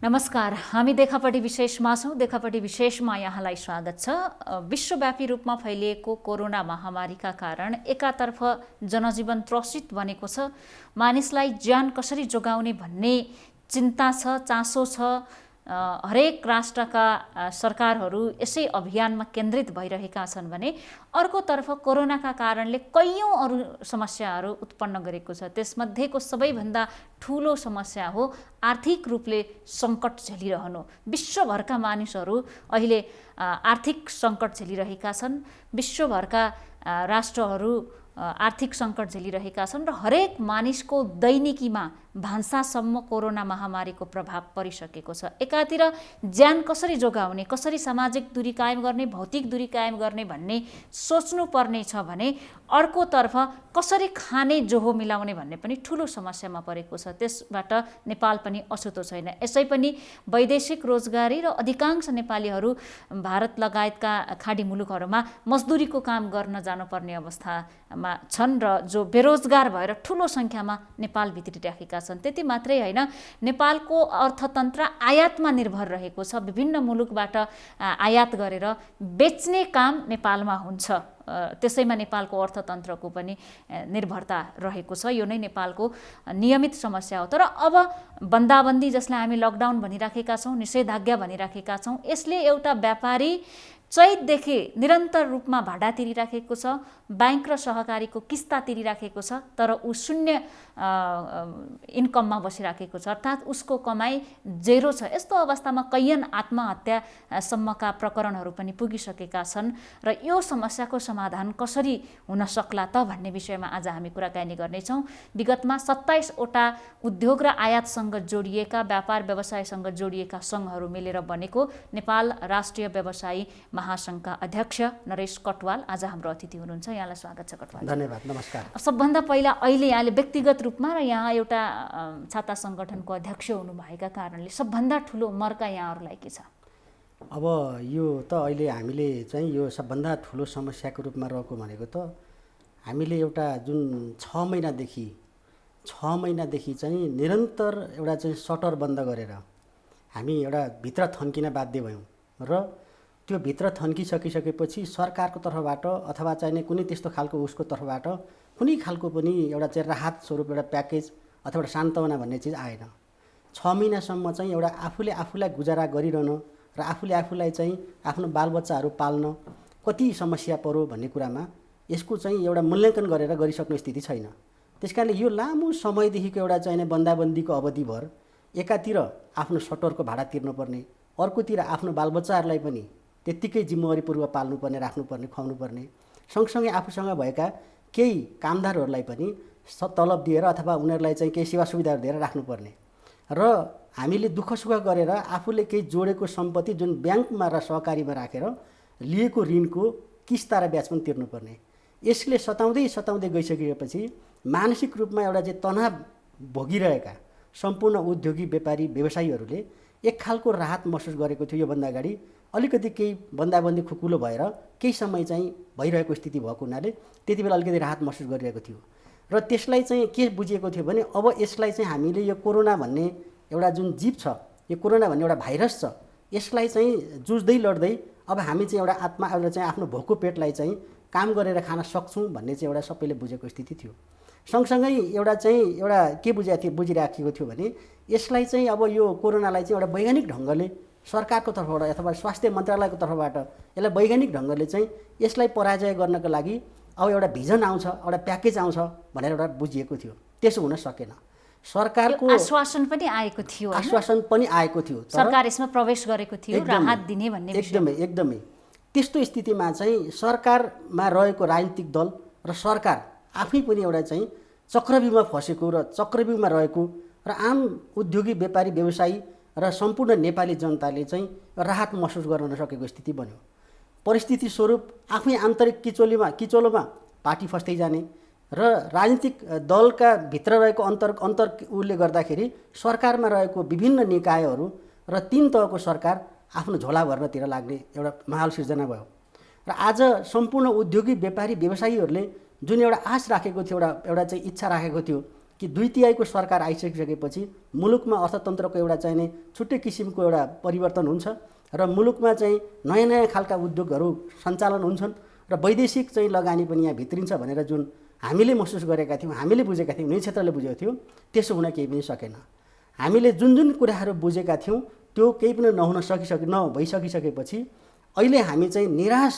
नमस्कार, हामी देखापट्टि विशेषमा छौँ। देखापट्टि विशेषमा यहाँलाई स्वागत छ। विश्वव्यापी रूपमा फैलिएको कोरोना महामारीका कारण एकातर्फ जनजीवन त्रसित बनेको छ, मानिसलाई ज्यान कसरी जोगाउने भन्ने चिन्ता छ, चासो छ। हरेक राष्ट्रका सरकारहरू यसै अभियानमा केन्द्रित भइरहेका छन् भने अर्कोतर्फ कोरोनाका कारणले कैयौँ अरू समस्याहरू उत्पन्न गरेको छ। त्यसमध्येको सबैभन्दा ठुलो समस्या हो आर्थिक रूपले सङ्कट झेलिरहनु। विश्वभरका मानिसहरू अहिले आर्थिक सङ्कट झेलिरहेका छन्। विश्वभरका राष्ट्रहरू आर्थिक सङ्कट झेलिरहेका छन् र हरेक मानिसको दैनिकीमा भान्सासम्म कोरोना महामारीको प्रभाव परिसकेको छ। एकातिर ज्यान कसरी जोगाउने, कसरी सामाजिक दूरी कायम गर्ने, भौतिक दूरी कायम गर्ने भन्ने सोच्नुपर्ने छ भने अर्कोतर्फ कसरी खाने जोहो मिलाउने भन्ने पनि ठुलो समस्यामा परेको छ। त्यसबाट नेपाल पनि अछुतो छैन। यसै पनि वैदेशिक रोजगारी र अधिकांश नेपालीहरू भारत लगायतका खाडी मुलुकहरूमा मजदुरीको काम गर्न जानुपर्ने अवस्थामा छन् र जो बेरोजगार भएर ठुलो सङ्ख्यामा नेपाल भित्रिराखेका छन्। त्यति मात्रै होइन, नेपालको अर्थतन्त्र आयातमा निर्भर रहेको छ। विभिन्न मुलुकबाट आयात गरेर बेच्ने काम नेपालमा हुन्छ। त्यसैमा नेपालको अर्थतन्त्रको पनि निर्भरता रहेको छ। यो नै नेपालको नियमित समस्या हो। तर अब बन्दाबन्दी, जसलाई हामी लकडाउन भनिराखेका छौँ, निषेधाज्ञा भनिराखेका छौँ, यसले एउटा व्यापारी चैतदेखि निरन्तर रूपमा भाडा तिरिराखेको छ, ब्याङ्क र सहकारीको किस्ता तिरिराखेको छ, तर ऊ शून्य इन्कममा बसिराखेको छ, अर्थात् उसको कमाइ जेरो छ। यस्तो अवस्थामा कैयन आत्महत्यासम्मका प्रकरणहरू पनि पुगिसकेका छन् र यो समस्याको समाधान कसरी हुन सक्ला त भन्ने विषयमा आज हामी कुराकानी गर्नेछौँ। विगतमा 27वटा उद्योग र आयातसँग जोडिएका, व्यापार व्यवसायसँग जोडिएका सङ्घहरू मिलेर बनेको नेपाल राष्ट्रिय व्यवसायी महासङ्घका अध्यक्ष नरेश कटवाल आज हाम्रो अतिथि हुनुहुन्छ। यहाँलाई स्वागत छ कटवाल। धन्यवाद, नमस्कार। सबभन्दा पहिला अहिले यहाँले व्यक्तिगत रूपमा र यहाँ एउटा छाता सङ्गठनको अध्यक्ष हुनुभएका कारणले सबभन्दा ठुलो मर्का यहाँहरूलाई के छ? अब यो त अहिले हामीले चाहिँ यो सबभन्दा ठुलो समस्याको रूपमा रहेको भनेको त हामीले एउटा जुन 6 महिनादेखि चाहिँ निरन्तर एउटा चाहिँ सटर बन्द गरेर हामी एउटा भित्र थन्किन बाध्य भयौँ र त्यो भित्र थन्किसकिसकेपछि सरकारको तर्फबाट अथवा चाहिँ कुनै त्यस्तो खालको उसको तर्फबाट कुनै खालको पनि एउटा चाहिँ राहत स्वरूप एउटा प्याकेज अथवा एउटा सान्त्वना भन्ने चिज आएन। 6 महिनासम्म चाहिँ एउटा आफूलाई गुजारा गरिरहन र आफूलाई चाहिँ आफ्नो बालबच्चाहरू पाल्न कति समस्या पर्यो भन्ने कुरामा यसको चाहिँ एउटा मूल्याङ्कन गरेर गरिसक्ने स्थिति छैन। त्यसकारणले यो लामो समयदेखिको एउटा चाहिँ बन्दाबन्दीको अवधिभर एकातिर आफ्नो सटरको भाडा तिर्नुपर्ने, अर्कोतिर आफ्नो बालबच्चाहरूलाई पनि त्यत्तिकै जिम्मेवारीपूर्वक पाल्नुपर्ने, राख्नुपर्ने, खुवाउनुपर्ने, सँगसँगै आफूसँग भएका केही कामदारहरूलाई पनि तलब दिएर अथवा उनीहरूलाई चाहिँ केही सेवा सुविधाहरू दिएर राख्नुपर्ने र हामीले दुःख सुख गरेर आफूले केही जोडेको सम्पत्ति जुन ब्याङ्कमा र सहकारीमा राखेर लिएको ऋणको किस्ता र ब्याज पनि तिर्नुपर्ने। यसले सताउँदै गइसकेपछि मानसिक रूपमा एउटा चाहिँ तनाव भोगिरहेका सम्पूर्ण उद्योगी व्यापारी व्यवसायीहरूले एक खालको राहत महसुस गरेको थियो। योभन्दा अगाडि अलिकति केही बन्दाबन्दी खुकुलो भएर केही समय चाहिँ भइरहेको स्थिति भएको हुनाले त्यति बेला अलिकति राहत महसुस गरिरहेको थियो र त्यसलाई चाहिँ के बुझिएको थियो भने अब यसलाई चाहिँ हामीले यो कोरोना भन्ने एउटा जुन जीव छ, यो कोरोना भन्ने एउटा भाइरस छ, यसलाई चाहिँ जुझ्दै लड्दै अब हामी चाहिँ एउटा एउटा चाहिँ आफ्नो भोको पेटलाई चाहिँ काम गरेर खान सक्छौँ भन्ने चाहिँ एउटा सबैले बुझेको स्थिति थियो। सँगसँगै एउटा के बुझिराखेको थियो भने यसलाई चाहिँ अब यो कोरोनालाई चाहिँ एउटा वैज्ञानिक ढङ्गले सरकारको तर्फबाट अथवा स्वास्थ्य मन्त्रालयको तर्फबाट यसलाई वैज्ञानिक ढङ्गले चाहिँ यसलाई पराजय गर्नको लागि अब एउटा भिजन आउँछ, एउटा प्याकेज आउँछ भनेर एउटा बुझिएको थियो। त्यसो हुन सकेन। सरकारको आश्वासन पनि आएको थियो, सरकार यसमा प्रवेश गरेको थियो, राहत दिने भन्ने एकदमै त्यस्तो स्थितिमा चाहिँ सरकारमा रहेको राजनीतिक दल र सरकार आफै पनि एउटा चाहिँ चक्रव्यूहमा फसेको र चक्रव्यूहमा रहेको र आम उद्योगी व्यापारी व्यवसायी र सम्पूर्ण नेपाली जनताले चाहिँ राहत महसुस गर्न नसकेको स्थिति बन्यो। परिस्थिति स्वरूप आफै आन्तरिक किचोलोमा पार्टी फस्दै जाने र राजनीतिक दलका भित्र रहेको अन्तर उसले गर्दाखेरि सरकारमा रहेको विभिन्न निकायहरू र 3 तहको सरकार आफ्नो झोला भर्नतिर लाग्ने एउटा माहौल सिर्जना भयो र आज सम्पूर्ण उद्योगी व्यापारी व्यवसायीहरूले जुन एउटा आश राखेको थियो, एउटा चाहिँ इच्छा राखेको थियो कि 2/3 सरकार आइसकिसकेपछि मुलुकमा अर्थतन्त्रको एउटा चाहिने छुट्टै किसिमको एउटा परिवर्तन हुन्छ र मुलुकमा चाहिँ नयाँ नयाँ खालका उद्योगहरू सञ्चालन हुन्छन् र वैदेशिक चाहिँ लगानी पनि यहाँ भित्रिन्छ भनेर जुन हामीले महसुस गरेका थियौँ, हामीले बुझेका थियौँ, निजी क्षेत्रले बुझेको थियो, त्यसो हुन केही पनि सकेन। हामीले जुन जुन कुराहरू बुझेका थियौँ त्यो केही पनि नभइसकिसकेपछि अहिले हामी चाहिँ निराश,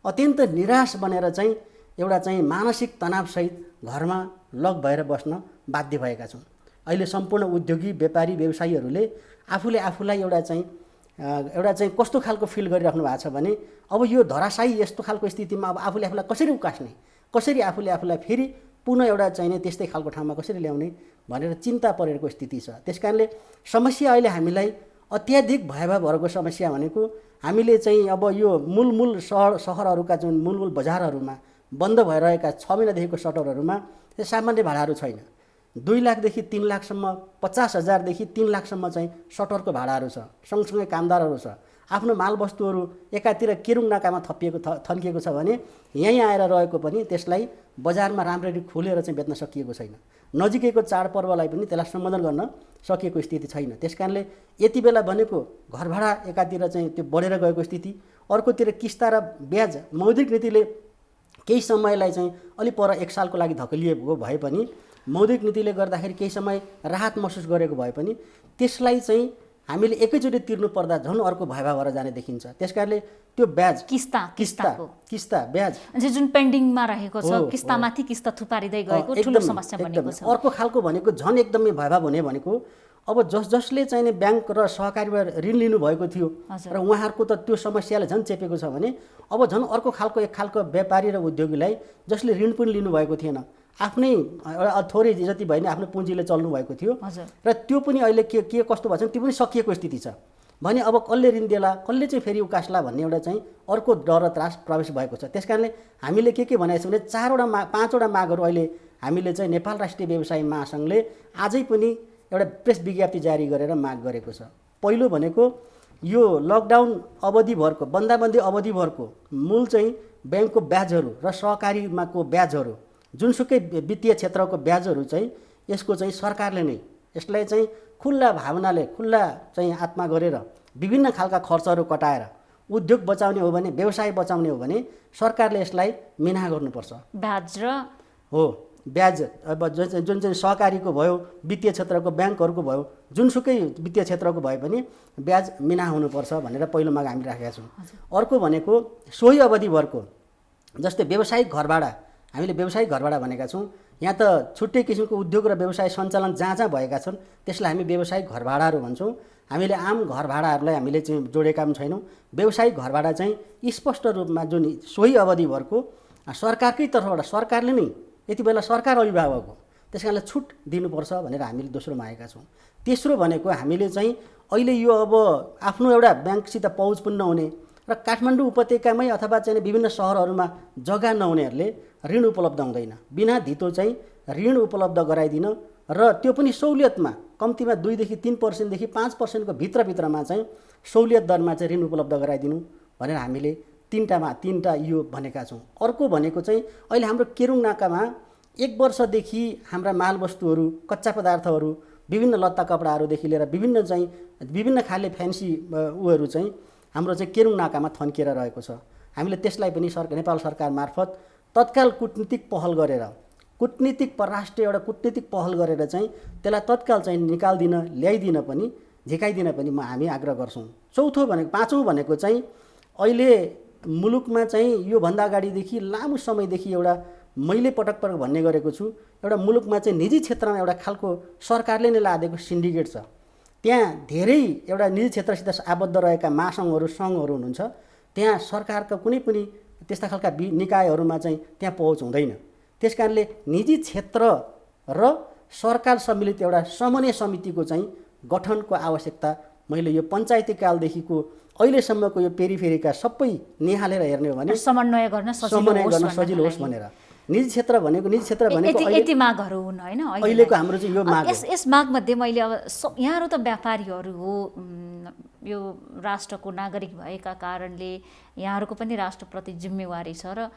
अत्यन्त निराश बनेर चाहिँ एउटा चाहिँ मानसिक तनावसहित घरमा लक भएर बस्न बाध्य भएका छौँ। अहिले सम्पूर्ण उद्योगी, व्यापारी, व्यवसायीहरूले आफूलाई एउटा चाहिँ कस्तो खालको फिल गरिराख्नु भएको छ भने अब यो धराशायी यस्तो खालको स्थितिमा अब आफूले आफूलाई कसरी उकास्ने, कसरी आफूलाई फेरि पुनः एउटा चाहिने त्यस्तै खालको ठाउँमा कसरी ल्याउने भनेर चिन्ता परेको स्थिति छ। त्यसकारणले समस्या अहिले हामीलाई अत्याधिक भयावह भएको समस्या भनेको हामीले चाहिँ अब यो मूल सहरहरूका जुन मूल बजारहरूमा बन्द भइरहेका 6 महिनादेखिको सटरहरूमा सामान्य भाडाहरू छैन। 2 लाखदेखि 3 लाखसम्म, 50,000देखि 3 लाखसम्म चाहिँ सटरको भाडाहरू छ। सँगसँगै कामदारहरू छ। आफ्नो मालवस्तुहरू एकातिर केरुङ नाकामा थन्किएको छ भने यहीँ आएर रहेको पनि त्यसलाई बजारमा राम्ररी खोलेर चाहिँ बेच्न सकिएको छैन। नजिकैको चाडपर्वलाई पनि त्यसलाई सम्बोधन गर्न सकिएको स्थिति छैन। त्यसकारणले यति बेला भनेको घर भाडा एकातिर चाहिँ त्यो बढेर गएको स्थिति, अर्कोतिर किस्ता र ब्याज मौद्रिक नीतिले केही समयलाई चाहिँ अलि पर 1 सालको लागि धकेलिएको भए पनि, मौद्रिक नीतिले गर्दाखेरि केही समय राहत महसुस गरेको भए पनि त्यसलाई चाहिँ हामीले एकैचोटि तिर्नु पर्दा झन् अर्को भयावह भएर जाने देखिन्छ। त्यसकारणले त्यो ब्याज किस्ता ब्याज जुन पेन्डिङमा रहेको छ, किस्तामाथि किस्ता थुपारिँदै गएको ठुलो समस्या बनेको छ। अर्को खालको भनेको झन् एकदमै भयावह हुने भनेको अब जसले चाहिँ ब्याङ्क र सहकारीबाट ऋण लिनुभएको थियो र उहाँहरूको त त्यो समस्याले झन् चेपेको छ भने अब झन् अर्को खालको एक खालको व्यापारी र उद्योगीलाई जसले ऋण पनि लिनुभएको थिएन, आफ्नै थोरै जति भयो नि आफ्नो पुँजीले चल्नु भएको थियो र त्यो पनि अहिले के कस्तो भएछ त्यो पनि सकिएको स्थिति छ भने अब कसले ऋण देला, कसले चाहिँ फेरि उकास्ला भन्ने एउटा चाहिँ अर्को डर र त्रास प्रवेश भएको छ। त्यसकारणले हामीले के भनेको छ भने 5वटा मागहरू अहिले हामीले चाहिँ नेपाल राष्ट्रिय व्यवसायी महासङ्घले आजै पनि एउटा प्रेस विज्ञप्ति जारी गरेर माग गरेको छ। पहिलो भनेको यो लकडाउन अवधिभरको, बन्दाबन्दी अवधिभरको मूल चाहिँ ब्याङ्कको ब्याजहरू र सहकारीमाको ब्याजहरू, जुनसुकै वित्तीय क्षेत्रको ब्याजहरू चाहिँ यसको चाहिँ सरकारले नै यसलाई चाहिँ खुल्ला भावनाले, खुल्ला चाहिँ आत्मा गरेर विभिन्न खालका खर्चहरू कटाएर उद्योग बचाउने हो भने, व्यवसाय बचाउने हो भने सरकारले यसलाई मिना गर्नुपर्छ। ब्याज अब जुन चाहिँ सहकारीको भयो, वित्तीय क्षेत्रको ब्याङ्कहरूको भयो, जुनसुकै वित्तीय क्षेत्रको भए पनि ब्याज मिना हुनुपर्छ भनेर पहिलो माग हामी राखेका छौँ। अर्को भनेको सोही अवधिभरको, जस्तै व्यावसायिक घरभाडा, हामीले व्यावसायिक घरभाडा भनेका छौँ। यहाँ त छुट्टै किसिमको उद्योग र व्यवसाय सञ्चालन जहाँ भएका छन् त्यसलाई हामी व्यावसायिक घरभाडाहरू भन्छौँ। हामीले आम घरभाडाहरूलाई हामीले चाहिँ जोडेका पनि छैनौँ। व्यावसायिक घरभाडा चाहिँ स्पष्ट रूपमा जुन सोही अवधिभरको सरकारकै तर्फबाट, सरकारले नै यति बेला सरकार अभिभावक हो, त्यस कारणले छुट दिनुपर्छ भनेर हामीले दोस्रो मागेका छौँ। तेस्रो भनेको हामीले चाहिँ अहिले यो अब आफ्नो एउटा ब्याङ्कसित पहुँच पनि नहुने र काठमाडौँ उपत्यकामै अथवा चाहिँ विभिन्न सहरहरूमा जग्गा नहुनेहरूले ऋण उपलब्ध हुँदैन। बिना धितो चाहिँ ऋण उपलब्ध गराइदिन र त्यो पनि सहुलियतमा, कम्तीमा 2देखि 3%देखि 5%को भित्रमा चाहिँ सहुलियत दरमा चाहिँ ऋण उपलब्ध गराइदिनु भनेर हामीले तीनटा यो भनेका छौँ। अर्को भनेको चाहिँ अहिले हाम्रो केरुङ नाकामा 1 वर्षदेखि हाम्रा मालवस्तुहरू, कच्चा पदार्थहरू, विभिन्न लत्ता कपडाहरूदेखि लिएर विभिन्न खाले फ्यान्सी उहरू चाहिँ हाम्रो चाहिँ केरुङ नाकामा थन्किएर रहेको छ। हामीले त्यसलाई पनि नेपाल सरकार मार्फत तत्काल कूटनीतिक पहल गरेर, परराष्ट्रिय एउटा कूटनीतिक पहल गरेर चाहिँ त्यसलाई तत्काल चाहिँ निकाल्दिन, ल्याइदिन पनि, झिकाइदिन पनि हामी आग्रह गर्छौँ। पाँचौँ भनेको चाहिँ अहिले मुलुकमा चाहिँ योभन्दा अगाडिदेखि लामो समयदेखि एउटा मैले पटक भन्ने गरेको छु, एउटा मुलुकमा चाहिँ निजी क्षेत्रमा एउटा खालको सरकारले नै लादेको सिन्डिकेट छ। त्यहाँ धेरै एउटा निजी क्षेत्रसित आबद्ध रहेका महासङ्घहरू, सङ्घहरू हुनुहुन्छ। त्यहाँ सरकारका कुनै पनि त्यस्ता खालका निकायहरूमा चाहिँ त्यहाँ पहुँच हुँदैन। त्यस कारणले निजी क्षेत्र र सरकार सम्मिलित एउटा समन्वय समितिको चाहिँ गठनको आवश्यकता मैले यो पञ्चायती कालदेखिको अहिलेसम्मको यो पेरिफेरीका सबै निहालेर हेर्ने हो भने समन्वय गर्न सजिलो होस् भनेर निजी क्षेत्र भनेको यति मागहरू हुन् हैन। अहिलेको हाम्रो चाहिँ यो माग, यस मागमध्ये मैले अब यहाँहरू त व्यापारीहरू हो, यो राष्ट्रको नागरिक भएका कारणले यहाँहरूको पनि राष्ट्रप्रति जिम्मेवारी छ र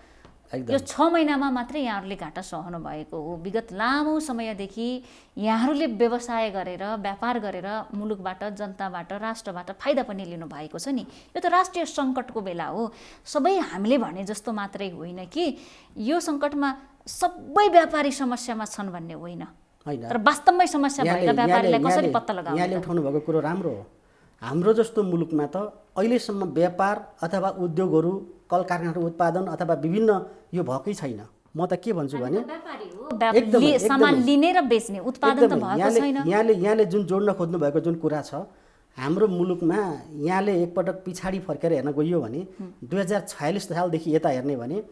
एकदम। यो 6 महिनामा मात्रै यहाँहरूले घाटा सहनु भएको हो। विगत लामो समयदेखि यहाँहरूले व्यवसाय गरेर व्यापार गरेर मुलुकबाट जनताबाट राष्ट्रबाट फाइदा पनि लिनु भएको छ नि। यो त राष्ट्रिय सङ्कटको बेला हो। सबै हामीले भने जस्तो मात्रै होइन कि यो सङ्कटमा सबै व्यापारी समस्यामा छन् भन्ने होइन, तर वास्तवमै समस्या भएका व्यापारीलाई कसरी पत्ता लगाउने? यहाँले उठाउनु भएको कुरो राम्रो हो। हाम्रो जस्तो मुलुकमा त अहिलेसम्म व्यापार अथवा उद्योगहरू कल कारखानाहरू उत्पादन अथवा विभिन्न यो भएकै छैन। म त के भन्छु भने सामान लिने र बेच्ने उत्पादन त भएको छैन। यहाँले जुन जोड्न खोज्नु भएको जुन कुरा छ, हाम्रो मुलुकमा यहाँले एकपटक पछाडि फर्केर हेर्न गइयो भने 2046 सालदेखि यता हेर्ने भने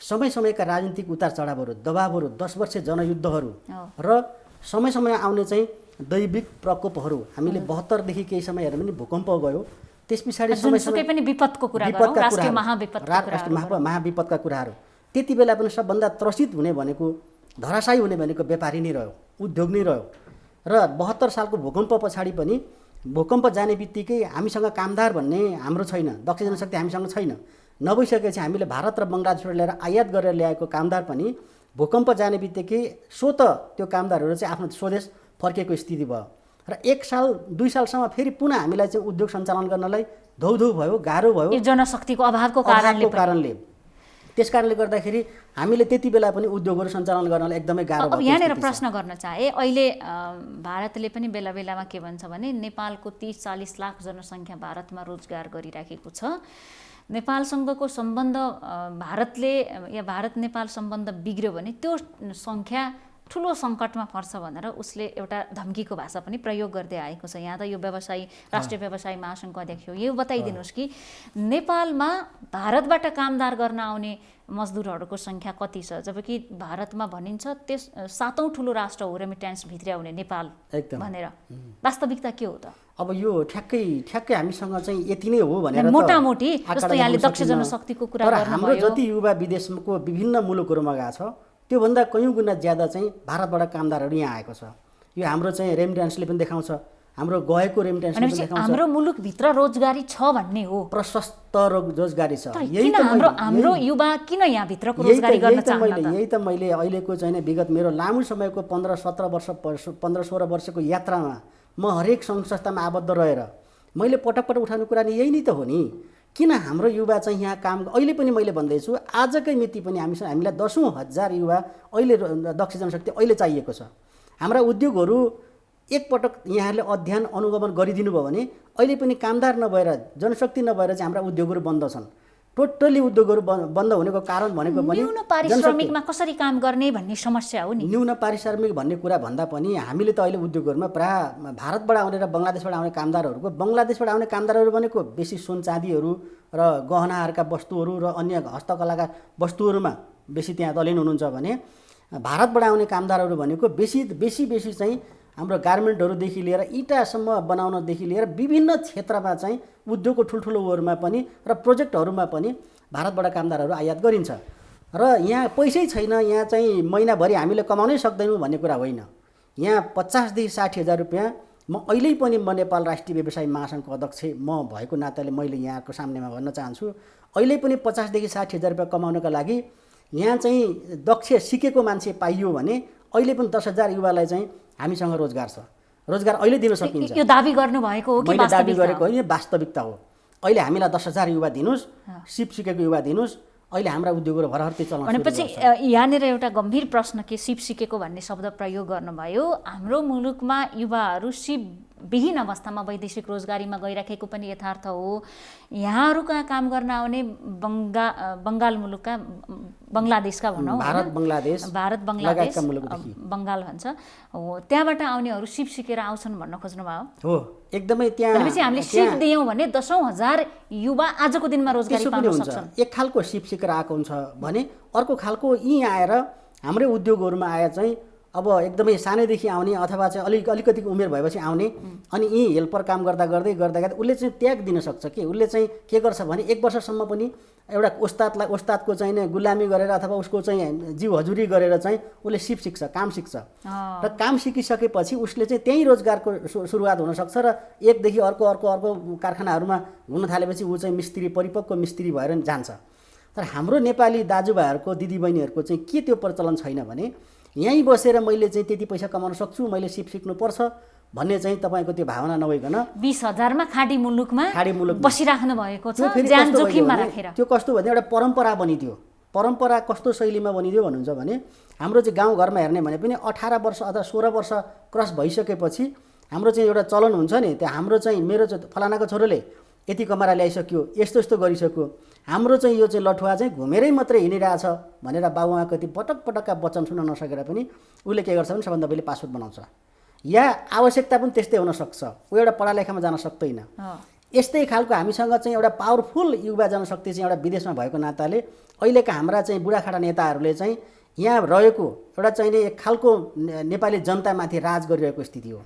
समय समयका राजनीतिक उतार चढावहरू, दबावहरू, 10 वर्ष जनयुद्धहरू र समय समय आउने चाहिँ दैविक प्रकोपहरू, हामीले 72 देखि केही समय हेर्यो भने भूकम्प गयो, त्यस पछाडि समय समय पनि विपदको कुरा गरौँ, राष्ट्रिय महाविपदका कुराहरू, त्यति बेला पनि सबभन्दा त्रसित हुने भनेको, धराशायी हुने भनेको व्यापारी नै रह्यो, उद्योग नै रह्यो। र 72 सालको भूकम्प पछाडि पनि भूकम्प जाने बित्तिकै हामीसँग कामदार भन्ने हाम्रो छैन, दक्ष जनशक्ति हामीसँग छैन। नभइसकेपछि हामीले भारत र बङ्गलादेशबाट ल्याएर आयात गरेर ल्याएको कामदार पनि भूकम्प जाने बित्तिकै स्वतः त्यो कामदारहरू चाहिँ आफ्नो स्वदेश फर्केको स्थिति भयो। र 1 साल 2 सालसम्म फेरि पुनः हामीलाई चाहिँ उद्योग सञ्चालन गर्नलाई धौधौ भयो, गाह्रो भयो, जनशक्तिको अभावको कारणले। त्यस कारणले गर्दाखेरि हामीले त्यति बेला पनि उद्योगहरू सञ्चालन गर्नलाई एकदमै गाह्रो भयो। अब यहाँनिर प्रश्न गर्न चाहे, अहिले भारतले पनि बेला बेलामा के भन्छ भने नेपालको 30-40 लाख जनसङ्ख्या भारतमा रोजगार गरिराखेको छ। नेपालसँगको सम्बन्ध भारतले या भारत नेपाल सम्बन्ध बिग्रियो भने त्यो सङ्ख्या ठुलो सङ्कटमा पर्छ भनेर उसले एउटा धम्कीको भाषा पनि प्रयोग गर्दै आएको छ। यहाँ त यो राष्ट्रिय व्यवसायी महासङ्घको अध्यक्ष हो, यो बताइदिनुहोस् कि नेपालमा भारतबाट कामदार गर्न आउने मजदुरहरूको सङ्ख्या कति छ? जबकि भारतमा भनिन्छ त्यस 7औं ठुलो राष्ट्र हो रेमिट्यान्स भित्र्याउने नेपाल भनेर। वास्तविकता के हो त? अब यो ठ्याक्कै हामीसँग चाहिँ यति नै हो भनेर मोटामोटी जस्तो यहाँले दक्ष जनशक्तिको कुरा गर्नुभयो। हाम्रो जति युवा विदेशको विभिन्न मुलुकहरूमा गएको छ त्योभन्दा कयौँ गुणा ज्यादा चाहिँ भारतबाट कामदारहरू यहाँ आएको छ। यो हाम्रो चाहिँ रेमिट्यान्सले पनि देखाउँछ, हाम्रो गएको रेमिट्यान्सले पनि देखाउँछ। हाम्रो मुलुकभित्र रोजगारी छ भन्ने हो, प्रशस्त रोजगारी छ। यही त हाम्रो युवा किन यहाँभित्रको रोजगारी गर्न चाहन्छ? यही त मैले अहिलेको चाहिँ विगत मेरो लामो समयको 15-16 वर्षको यात्रामा म हरेक सङ्घ संस्थामा आबद्ध रहेर मैले पटक पटक उठाउने कुरा नि यही नै त हो नि। किन हाम्रो युवा चाहिँ यहाँ काम, अहिले पनि मैले भन्दैछु आजकै मिति पनि हामीलाई 10औं हजार युवा अहिले दक्ष जनशक्ति अहिले चाहिएको छ। हाम्रा उद्योगहरू एकपटक यहाँहरूले अध्ययन अनुगमन गरिदिनु भयो भने अहिले पनि कामदार नभएर जनशक्ति नभएर चाहिँ हाम्रा उद्योगहरू बन्द छन्। टोटली उद्योगहरू बन्द हुनेको कारण भनेको पनि न्यून पारिश्रमिकमा कसरी काम गर्ने भन्ने समस्या हो नि। न्यून पारिश्रमिक भन्ने कुरा भन्दा पनि हामीले त अहिले उद्योगहरूमा प्रायः भारतबाट आउने र बङ्गलादेशबाट आउने कामदारहरूको, बङ्गलादेशबाट आउने कामदारहरू भनेको बेसी सुन चाँदीहरू र गहनाहरूका वस्तुहरू र अन्य हस्तकलाका वस्तुहरूमा बेसी त्यहाँ तलिन हुनुहुन्छ भने भारतबाट आउने कामदारहरू भनेको बेसी चाहिँ हाम्रो गार्मेन्टहरूदेखि लिएर इँटासम्म बनाउनदेखि लिएर विभिन्न क्षेत्रमा चाहिँ उद्योगको ठुल्ठुलो ओहरूमा पनि र प्रोजेक्टहरूमा पनि भारतबाट कामदारहरू आयात गरिन्छ। र यहाँ पैसै छैन, यहाँ चाहिँ महिनाभरि हामीले कमाउनै सक्दैनौँ भन्ने कुरा होइन। यहाँ 50 देखि 60 हजार रुपियाँ म अहिले पनि म नेपाल राष्ट्रिय व्यवसायी महासङ्घको अध्यक्ष म भएको नाताले मैले यहाँको सामनेमा भन्न चाहन्छु, अहिले पनि 50 देखि 60 हजार रुपियाँ कमाउनका लागि यहाँ चाहिँ दक्ष सिकेको मान्छे पाइयो भने अहिले पनि 10 हजार युवालाई चाहिँ हामीसँग रोजगार छ। रोजगार अहिले दिन सकिन्छ। यो दाबी गर्नुभएको हो कि मैले दाबी गरेको होइन, वास्तविकता हो। अहिले हामीलाई 10 हजार युवा दिनुहोस्, सिप सिकेको युवा दिनुहोस्, अहिले हाम्रा उद्योगहरू भरहर्ती चल्न भनेपछि यहाँनिर एउटा गम्भीर प्रश्न के सिप सिकेको भन्ने शब्द प्रयोग गर्नुभयो। हाम्रो मुलुकमा युवाहरू सिप विहीन अवस्थामा वैदेशिक रोजगारीमा गइराखेको पनि यथार्थ हो। यहाँहरूका काम गर्न आउने बङ्गाल मुलुकका, बङ्गलादेशका भनौँ, भारत बङ्गलादेश बङ्गाल भन्छ, त्यहाँबाट आउनेहरू सिप सिकेर आउँछन् भन्न खोज्नुभयो हो। एकदमै त्यहाँ भनेपछि हामीले सिप दियौँ भने 10औं हजार युवा आजको दिनमा रोजगारी पाउन सक्छन्। एक खालको सिप सिकेर आएको हुन्छ भने अर्को खालको यहीँ आएर हाम्रै उद्योगहरूमा आएर चाहिँ अब एकदमै सानैदेखि आउने अथवा चाहिँ अलिकति उमेर भएपछि आउने अनि यहीँ हेल्पर काम गर्दा उसले चाहिँ त्याग दिन सक्छ कि उसले चाहिँ के गर्छ भने 1 वर्षसम्म पनि एउटा उस्तादको चाहिँ गुलामी गरेर अथवा उसको चाहिँ जीव हजुरी गरेर चाहिँ उसले सिप सिक्छ, काम सिक्छ र काम सिकिसकेपछि उसले चाहिँ त्यहीँ रोजगारको सुरुवात हुनसक्छ र एकदेखि अर्को कारखानाहरूमा हुन थालेपछि ऊ चाहिँ मिस्त्री, परिपक्व मिस्त्री भएर जान्छ। तर हाम्रो नेपाली दाजुभाइहरूको दिदीबहिनीहरूको चाहिँ के त्यो प्रचलन छैन भने यहीँ बसेर मैले चाहिँ त्यति पैसा कमाउन सक्छु, मैले सिप सिक्नुपर्छ भन्ने चाहिँ तपाईँको त्यो भावना नभइकन 20,000मा खाडी मुलुकमा बसिराख्नु भएको छ, फेरि ज्यान जोखिममा राखेर। त्यो कस्तो भने एउटा परम्परा बनिदियो। परम्परा कस्तो शैलीमा बनिदियो भन्नुहुन्छ भने हाम्रो चाहिँ गाउँघरमा हेर्ने भने पनि 18 वर्ष अथवा 16 वर्ष क्रस भइसकेपछि हाम्रो चाहिँ एउटा चलन हुन्छ नि, त्यो हाम्रो चाहिँ मेरो फलानाको छोरोले यति कमाएर ल्याइसक्यो, यस्तो यस्तो गरिसक्यो, हाम्रो चाहिँ यो चाहिँ लठुवा चाहिँ घुमेरै मात्रै हिँडिरहेछ भनेर बाबुआमाको यति पटक पटकका वचन सुन्न नसकेर पनि उसले के गर्छ भने सबभन्दा पहिले पासपोर्ट बनाउँछ, या आवश्यकता पनि त्यस्तै हुनसक्छ, ऊ एउटा पढालेखामा जान सक्दैन। यस्तै खालको हामीसँग चाहिँ एउटा पावरफुल युवा जनशक्ति चाहिँ एउटा विदेशमा भएको नाताले अहिलेका हाम्रा चाहिँ बुढाखाडा नेताहरूले चाहिँ यहाँ रहेको एउटा चाहिँ एक खालको नेपाली जनतामाथि राज गरिरहेको स्थिति हो।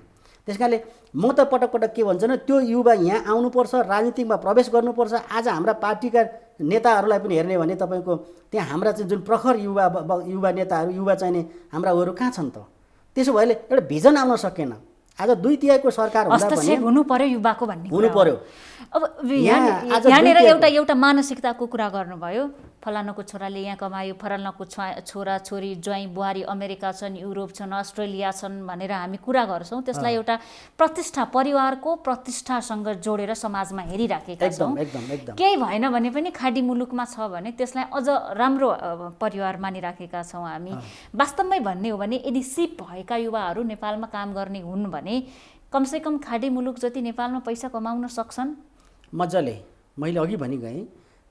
त्यस कारणले म त पटक पटक के भन्छु भने त्यो युवा यहाँ आउनुपर्छ, राजनीतिमा प्रवेश गर्नुपर्छ। आज हाम्रा पार्टीका नेताहरूलाई पनि हेर्ने भने तपाईँको त्यहाँ हाम्रा चाहिँ जुन प्रखर युवा नेताहरू युवा चाहिने हाम्रा उहरू कहाँ छन् त? त्यसो भएले एउटा भिजन आउन सकेन। आज 2/3 सरकार हुँदा पनि हुनु पर्यो युवाको भन्ने हुनु पर्यो। अब यहाँनिर एउटा मानसिकताको कुरा गर्नुभयो, फलानाको छोराले यहाँ कमायो, फलानाको छोरा छोरी ज्वाइँ बुहारी अमेरिका छन्, युरोप छन्, अस्ट्रेलिया छन् भनेर हामी कुरा गर्छौँ। त्यसलाई एउटा प्रतिष्ठा, परिवारको प्रतिष्ठासँग जोडेर समाजमा हेरिराखेका छौँ। केही भएन भने पनि खाडी मुलुकमा छ भने त्यसलाई अझ राम्रो परिवार मानिराखेका छौँ हामी। वास्तवमै भन्ने हो भने यदि सिप भएका युवाहरू नेपालमा काम गर्ने हुन् भने कमसेकम खाडी मुलुक जति नेपालमा पैसा कमाउन सक्छन् मजाले। मैले अघि भनि गएँ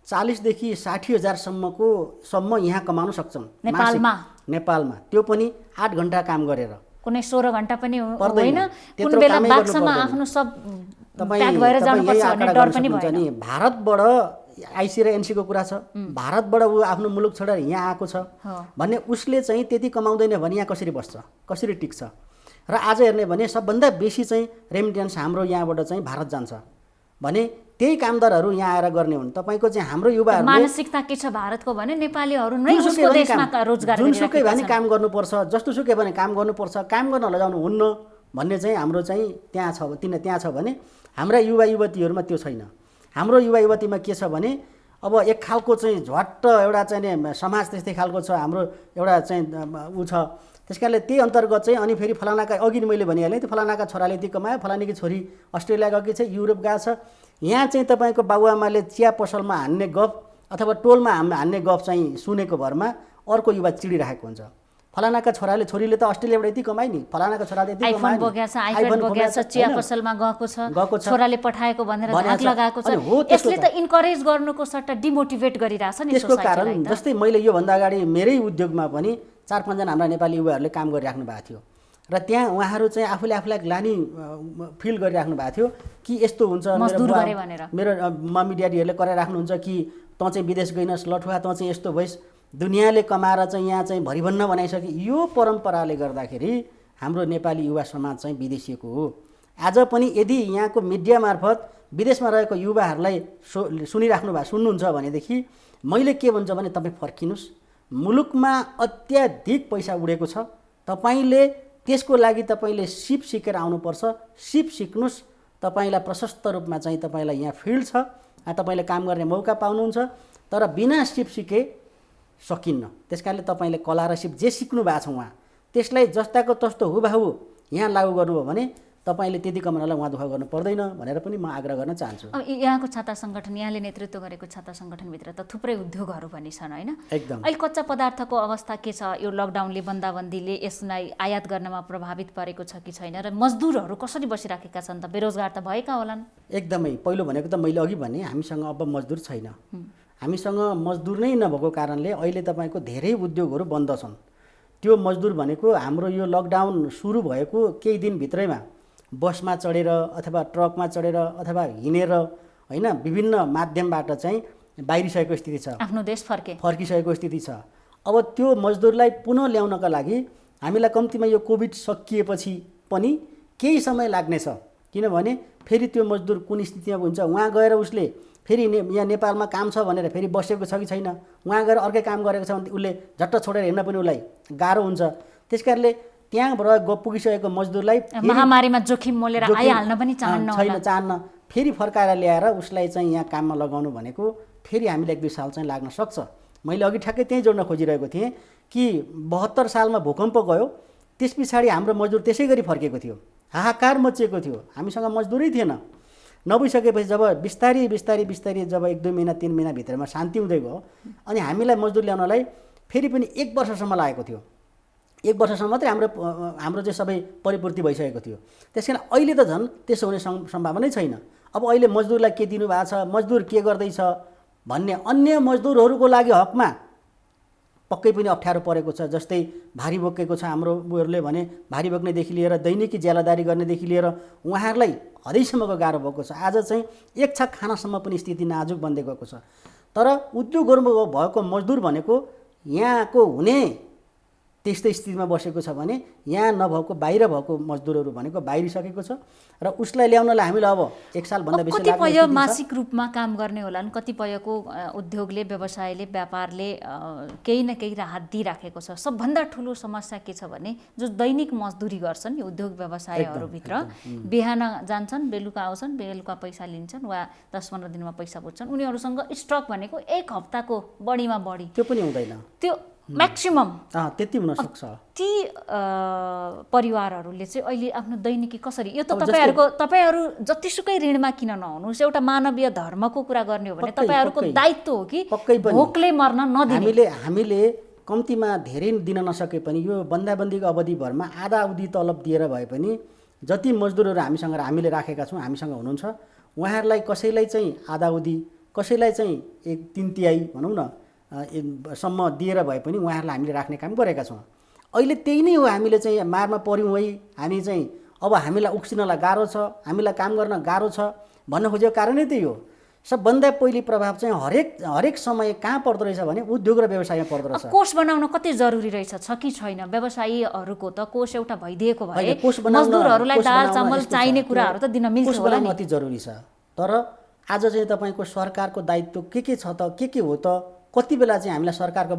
40 देखि 60 हजारसम्म यहाँ कमाउन सक्छन् नेपालमा, त्यो पनि 8 घण्टा काम गरेर, कुनै 16 घण्टा पनि होइन। कुन बेला बाक्समा आफ्नो सब प्याक भएर जानुपर्छ भन्ने डर पनि भएन। भारतबाट आइसी र एनसीको कुरा छ, भारतबाट ऊ आफ्नो मुलुक छोडेर यहाँ आएको छ भन्ने उसले चाहिँ त्यति कमाउँदैन भने यहाँ कसरी बस्छ, कसरी टिक्छ? र आज हेर्ने भने सबभन्दा बेसी चाहिँ रेमिटेन्स हाम्रो यहाँबाट चाहिँ भारत जान्छ भने त्यही कामदारहरू यहाँ आएर गर्ने हुन्। तपाईँको चाहिँ हाम्रो युवाहरू मानसिकता के छ भारतको भने नेपालीहरू नै उसको देशमा रोजगार जुनसुकै भने काम गर्नुपर्छ, जस्तोसुकै भने काम गर्नुपर्छ, काम गर्न लजाउनु हुन्न भन्ने चाहिँ हाम्रो चाहिँ त्यहाँ छ भने हाम्रा युवा युवतीहरूमा त्यो छैन। हाम्रो युवा युवतीमा के छ भने अब एक खालको चाहिँ झट्ट एउटा चाहिँ समाज त्यस्तै खालको छ, हाम्रो एउटा चाहिँ ऊ छ। त्यस कारणले त्यही अन्तर्गत चाहिँ अनि फेरि फलानाका अघि मैले भनिहालेँ त्यो फलानाका छोराले यति कमायो, फलानीकी छोरी अस्ट्रेलिया गएकी छ, युरोप गएको छ। यहाँ चाहिँ तपाईँको बाबुआमाले चिया पसलमा हान्ने गफ अथवा टोलमा हान्ने गफ चाहिँ सुनेको भरमा अर्को युवा चिडिरहेको हुन्छ। फलानाका छोरीले त अस्ट्रेलियाबाट यति कमाइ नि, फलानाका छोराले यति आइफोन बोकेको छ, आइप्याड बोकेको छ, चिया पसलमा गएको छ, छोराले पठाएको भनेर धाक लगाएको छ। यसले त इन्करेज गर्नुको सट्टा डिमोटिभेट गरिरहेछ नि त्यसको कारण। जस्तै मैले योभन्दा अगाडि मेरै उद्योगमा पनि 4-5 जना हाम्रा नेपाली युवाहरूले काम गरिराख्नु भएको थियो र त्यहाँ उहाँहरू चाहिँ आफूलाई ग्लानी फिल गरिराख्नु भएको थियो कि यस्तो हुन्छ, मेरो मम्मी ड्याडीहरूले कराइराख्नुहुन्छ कि तँ चाहिँ विदेश गइनस्, लठुवा तँ चाहिँ यस्तो भइस्, दुनियाँले कमाएर चाहिँ यहाँ चाहिँ भरिभन्न बनाइसके। यो परम्पराले गर्दाखेरि हाम्रो नेपाली युवा समाज चाहिँ विदेशिएको हो। आज पनि यदि यहाँको मिडिया मार्फत विदेशमा रहेको युवाहरूलाई सुन्नुहुन्छ भनेदेखि मैले के भन्छु भने तपाईँ फर्किनुहोस्, मुलुकमा अत्याधिक पैसा उडेको छ, तपाईँले त्यसको लागि तपाईँले सिप सिकेर आउनुपर्छ। सिप सिक्नुहोस्, तपाईँलाई प्रशस्त रूपमा चाहिँ तपाईँलाई यहाँ फिल्ड छ, तपाईँले काम गर्ने मौका पाउनुहुन्छ। तर बिना सिप सिके सकिन्न। त्यस कारणले तपाईँले कला र सिप जे सिक्नु भएको छ उहाँ त्यसलाई जस्ताको तस्तो हुबहु यहाँ लागू गर्नुभयो भने तपाईँले त्यति कमाउनलाई उहाँ दुःख गर्नु पर्दैन भनेर पनि म आग्रह गर्न चाहन्छु। अब यहाँको छाता सङ्गठन, यहाँले नेतृत्व गरेको छाता सङ्गठनभित्र त थुप्रै उद्योगहरू पनि छन् होइन? एकदम। अहिले कच्चा पदार्थको अवस्था के छ? यो लकडाउनले बन्दाबन्दीले यसलाई आयात गर्नमा प्रभावित पारेको छ कि छैन? र मजदुरहरू कसरी बसिराखेका छन् त? बेरोजगार त भएका होलान्। एकदमै। पहिलो भनेको त मैले अघि भने हामीसँग अब मजदुर छैन। हामीसँग मजदुर नै नभएको कारणले अहिले तपाईँको धेरै उद्योगहरू बन्द छन्। त्यो मजदुर भनेको हाम्रो यो लकडाउन सुरु भएको केही दिनभित्रैमा बसमा चढेर अथवा ट्रकमा चढेर अथवा हिँडेर होइन विभिन्न माध्यमबाट चाहिँ बाहिरिसकेको स्थिति छ, आफ्नो देश फर्किसकेको स्थिति छ। अब त्यो मजदुरलाई पुनः ल्याउनका लागि हामीलाई कम्तीमा यो कोभिड सकिएपछि पनि केही समय लाग्नेछ। किनभने फेरि त्यो मजदुर कुन स्थितिमा हुन्छ, उहाँ गएर उसले फेरि यहाँ नेपालमा काम छ भनेर फेरि बसेको छ कि छैन, उहाँ गएर अर्कै काम गरेको छ भने उसले झट्ट छोडेर हिँड्न पनि उसलाई गाह्रो हुन्छ। त्यस कारणले त्यहाँबाट पुगिसकेको मजदुरलाई महामारीमा जोखिम मोलेर आइहाल्न पनि चाहन्न, फेरि फर्काएर ल्याएर उसलाई चाहिँ यहाँ काममा लगाउनु भनेको फेरि हामीलाई 1-2 साल चाहिँ लाग्न सक्छ। मैले अघि ठ्याक्कै त्यही जोड्न खोजिरहेको थिएँ कि 72 सालमा भूकम्प गयो, त्यस पछाडि हाम्रो मजदुर त्यसै गरी फर्केको थियो, हाहाकार मचिएको थियो, हामीसँग मजदुरै थिएन। नभइसकेपछि जब बिस्तारी बिस्तारी बिस्तारी जब 1-2 महिना 3 महिनाभित्रमा शान्ति हुँदै गयो, अनि हामीलाई मजदुर ल्याउनलाई फेरि पनि 1 वर्षसम्म लागेको थियो। 1 वर्षसम्म मात्रै हाम्रो चाहिँ सबै परिपूर्ति भइसकेको थियो। त्यस कारण अहिले त झन् त्यसो हुने सम्भावनै छैन। अब अहिले मजदुरलाई के दिनुभएको छ, मजदुर के गर्दैछ भन्ने अन्य मजदुरहरूको लागि हकमा पक्कै पनि अप्ठ्यारो परेको छ। जस्तै भारी बोकेको छ हाम्रो उहरूले भने भारी बोक्नेदेखि लिएर दैनिकी ज्यालादारी गर्नेदेखि लिएर उहाँहरूलाई हदैसम्मको गाह्रो भएको छ। आज चाहिँ एक छाक खानासम्म पनि स्थिति नाजुक बन्दै गएको छ। तर उद्योगहरूमा भएको मजदुर भनेको यहाँको हुने त्यस्तै स्थितिमा बसेको छ भने यहाँ नभएको बाहिर भएको मजदुरहरू भनेको बाहिरिसकेको छ र उसलाई ल्याउनलाई हामीलाई अब 1 सालभन्दा बेसी लाग्छ। कतिपय मासिक रूपमा काम गर्ने होलान्, कतिपयको उद्योगले व्यवसायले व्यापारले केही न केही राहत दिइराखेको छ। सबभन्दा ठुलो समस्या के छ भने जो दैनिक मजदुरी गर्छन् यो उद्योग व्यवसायहरूभित्र, बिहान जान्छन् बेलुका आउँछन्, बेलुका पैसा लिन्छन् वा 10-15 दिनमा पैसा बुझ्छन्, उनीहरूसँग स्टक भनेको 1 हप्ताको बढीमा बढी, त्यो पनि हुँदैन, त्यो म्याक्सिमम त्यति हुन सक्छ। ती परिवारहरूले चाहिँ अहिले आफ्नो दैनिकी कसरी, यो त तपाईहरू जतिसुकै ऋणमा किन नहुनुहोस्, एउटा मानवीय धर्मको कुरा गर्ने हो भने तपाईहरूको दायित्व हो कि भोकले मर्न नदिने। हामीले कम्तीमा धेरै दिन नसके पनि यो बन्दाबन्दीको अवधिभरमा आधा अवधि तलब दिएर भए पनि जति मजदुरहरू हामीले राखेका छौँ, हामीसँग हुनुहुन्छ, उहाँहरूलाई कसैलाई चाहिँ आधा अवधि, कसैलाई चाहिँ 1/3 भनौँ न सम्म दिएर भए पनि उहाँहरूलाई हामीले राख्ने काम गरेका छौँ। अहिले त्यही नै हो, हामीले चाहिँ मारमा पऱ्यौँ है, हामी चाहिँ अब हामीलाई उक्सिनलाई गाह्रो छ, हामीलाई काम गर्न गाह्रो छ भन्न खोजेको कारणै त्यही हो। सबभन्दा पहिलो प्रभाव चाहिँ हरेक समय कहाँ पर्दो रहेछ भने उद्योग र व्यवसायमा पर्दो रहेछ। कोष बनाउन कति जरुरी रहेछ कि छैन? व्यवसायीहरूको त कोष एउटा भइदिएको भए मजदुरहरूलाई दाल चामल चाहिने कुराहरू त दिन मिल्छ होला नि। अति जरुरी छ। तर आज चाहिँ तपाईँको सरकारको दायित्व के छ त, के हो त, कति बेला चाहिँ हामीलाई सरकारको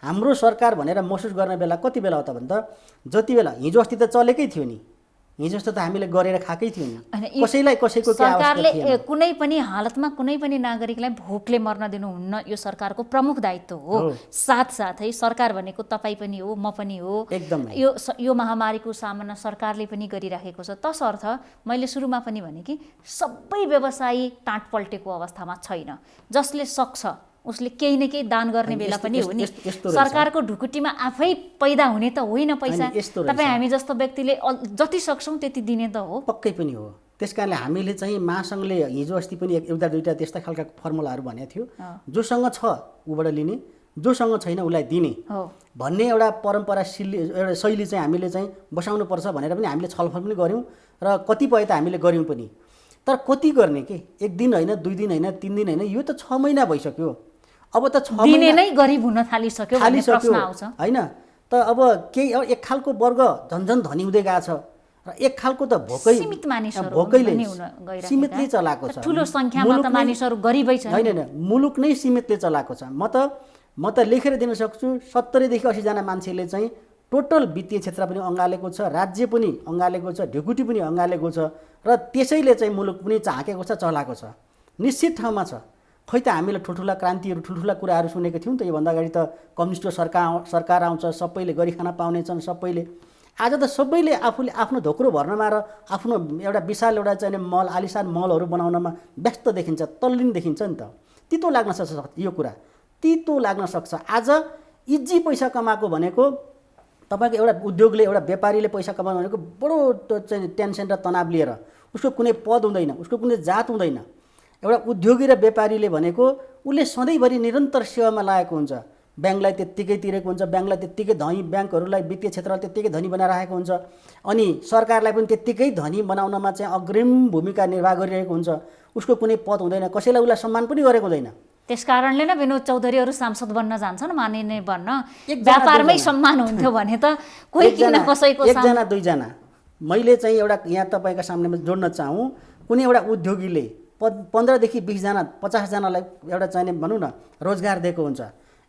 हाम्रो सरकार भनेर महसुस गर्ने बेला कति बेला हो त भन्दा जति बेला हिजो अस्ति त चलेकै थियो नि, हिजो जस्तो त हामीले गरेर खाएकै थियो नि, कसैलाई कसैको के सरकारले कुनै पनि हालतमा कुनै पनि नागरिकलाई भोकले मर्न दिनुहुन्न, यो सरकारको प्रमुख दायित्व हो। साथसाथै सरकार भनेको तपाईँ पनि हो, म पनि हो, एकदमै यो महामारीको सामना सरकारले पनि गरिराखेको छ। तसर्थ मैले सुरुमा पनि भने कि सबै व्यवसायी टाँट पल्टेको अवस्थामा छैन। जसले सक्छ उसले केही न केही दान गर्ने बेला पनि हो नि। सरकारको ढुकुटीमा आफै पैदा हुने त होइन पैसा, तपाईँ हामी जस्तो व्यक्तिले जति सक्छौँ त्यति दिने त हो, पक्कै पनि हो। त्यस कारणले हामीले चाहिँ महासङ्घले हिजो अस्ति पनि एउटा दुईटा त्यस्ता खालका फर्मुलाहरू भनेको थियो, जोसँग छ उबाट लिने, जोसँग छैन उसलाई दिने भन्ने एउटा परम्परा एउटा शैली चाहिँ हामीले चाहिँ बसाउनुपर्छ भनेर पनि हामीले छलफल पनि गऱ्यौँ र कतिपय त हामीले गऱ्यौँ पनि। तर कति गर्ने के, 1 दिन होइन, 2 दिन होइन, 3 दिन होइन, यो त 6 महिना भइसक्यो। अब त 6 महिना नै गरिब हुन थालिसक्यो भन्ने प्रश्न आउँछ हैन त। अब केही एक खालको वर्ग झन्झन धनी हुँदै गएको छ र एक खालको त भोकैले सीमितले चलाएको छ। ठुलो संख्यामा त मानिसहरू गरिबै छन्, हैन मुलुक नै सीमितले चलाएको छ। म त लेखेर दिन सक्छु 70 देखि 80 जना मान्छेले चाहिँ टोटल वित्तीय क्षेत्र पनि अँगालेको छ, राज्य पनि अँगालेको छ, ढुकुटी पनि अँगालेको छ र त्यसैले चाहिँ मुलुक पनि झाँकेको छ, चलाएको छ, निश्चित ठाउँमा छ। खै त हामीले ठुल्ठुला क्रान्तिहरू ठुल्ठुला कुराहरू सुनेको थियौँ त, योभन्दा अगाडि त कम्युनिस्ट सरकार आउँछ, सबैले गरी खान पाउनेछन् सबैले। आज त सबैले आफूले आफ्नो धोक्रो भर्नमा र आफ्नो एउटा विशाल एउटा चाहिँ मल, आलिशान मलहरू बनाउनमा व्यस्त देखिन्छ, तल्लीन देखिन्छ नि त। तितो लाग्न सक्छ यो कुरा, तितो लाग्न सक्छ। आज इजी पैसा कमाएको भनेको तपाईँको एउटा उद्योगले, एउटा व्यापारीले पैसा कमाउनु भनेको बडो चाहिँ टेन्सन र तनाव लिएर, उसको कुनै पद हुँदैन, उसको कुनै जात हुँदैन। एउटा उद्योगी र व्यापारीले भनेको उसले सधैँभरि निरन्तर सेवामा लागेको हुन्छ, ब्याङ्कलाई त्यत्तिकै तिरेको हुन्छ, ब्याङ्कलाई त्यत्तिकै धनी, ब्याङ्कहरूलाई वित्तीय क्षेत्रलाई त्यत्तिकै धनी बनाइरहेको हुन्छ, अनि सरकारलाई पनि त्यत्तिकै धनी बनाउनमा चाहिँ अग्रिम भूमिका निर्वाह गरिरहेको हुन्छ। उसको कुनै पद हुँदैन, कसैलाई उसलाई सम्मान पनि गरेको हुँदैन। त्यस कारणले नै विनोद चौधरीहरू सांसद बन्न जान्छन्, मानिने बन्न। व्यापारमै सम्मान हुन्थ्यो भने त कोही किन कसैको 1 जना 2 जना मैले चाहिँ एउटा यहाँ तपाईँको सामनेमा जोड्न चाहूँ, कुनै एउटा उद्योगीले 15 देखि 20 जना 50 जनालाई एउटा चाहिने भनौँ न रोजगार दिएको हुन्छ।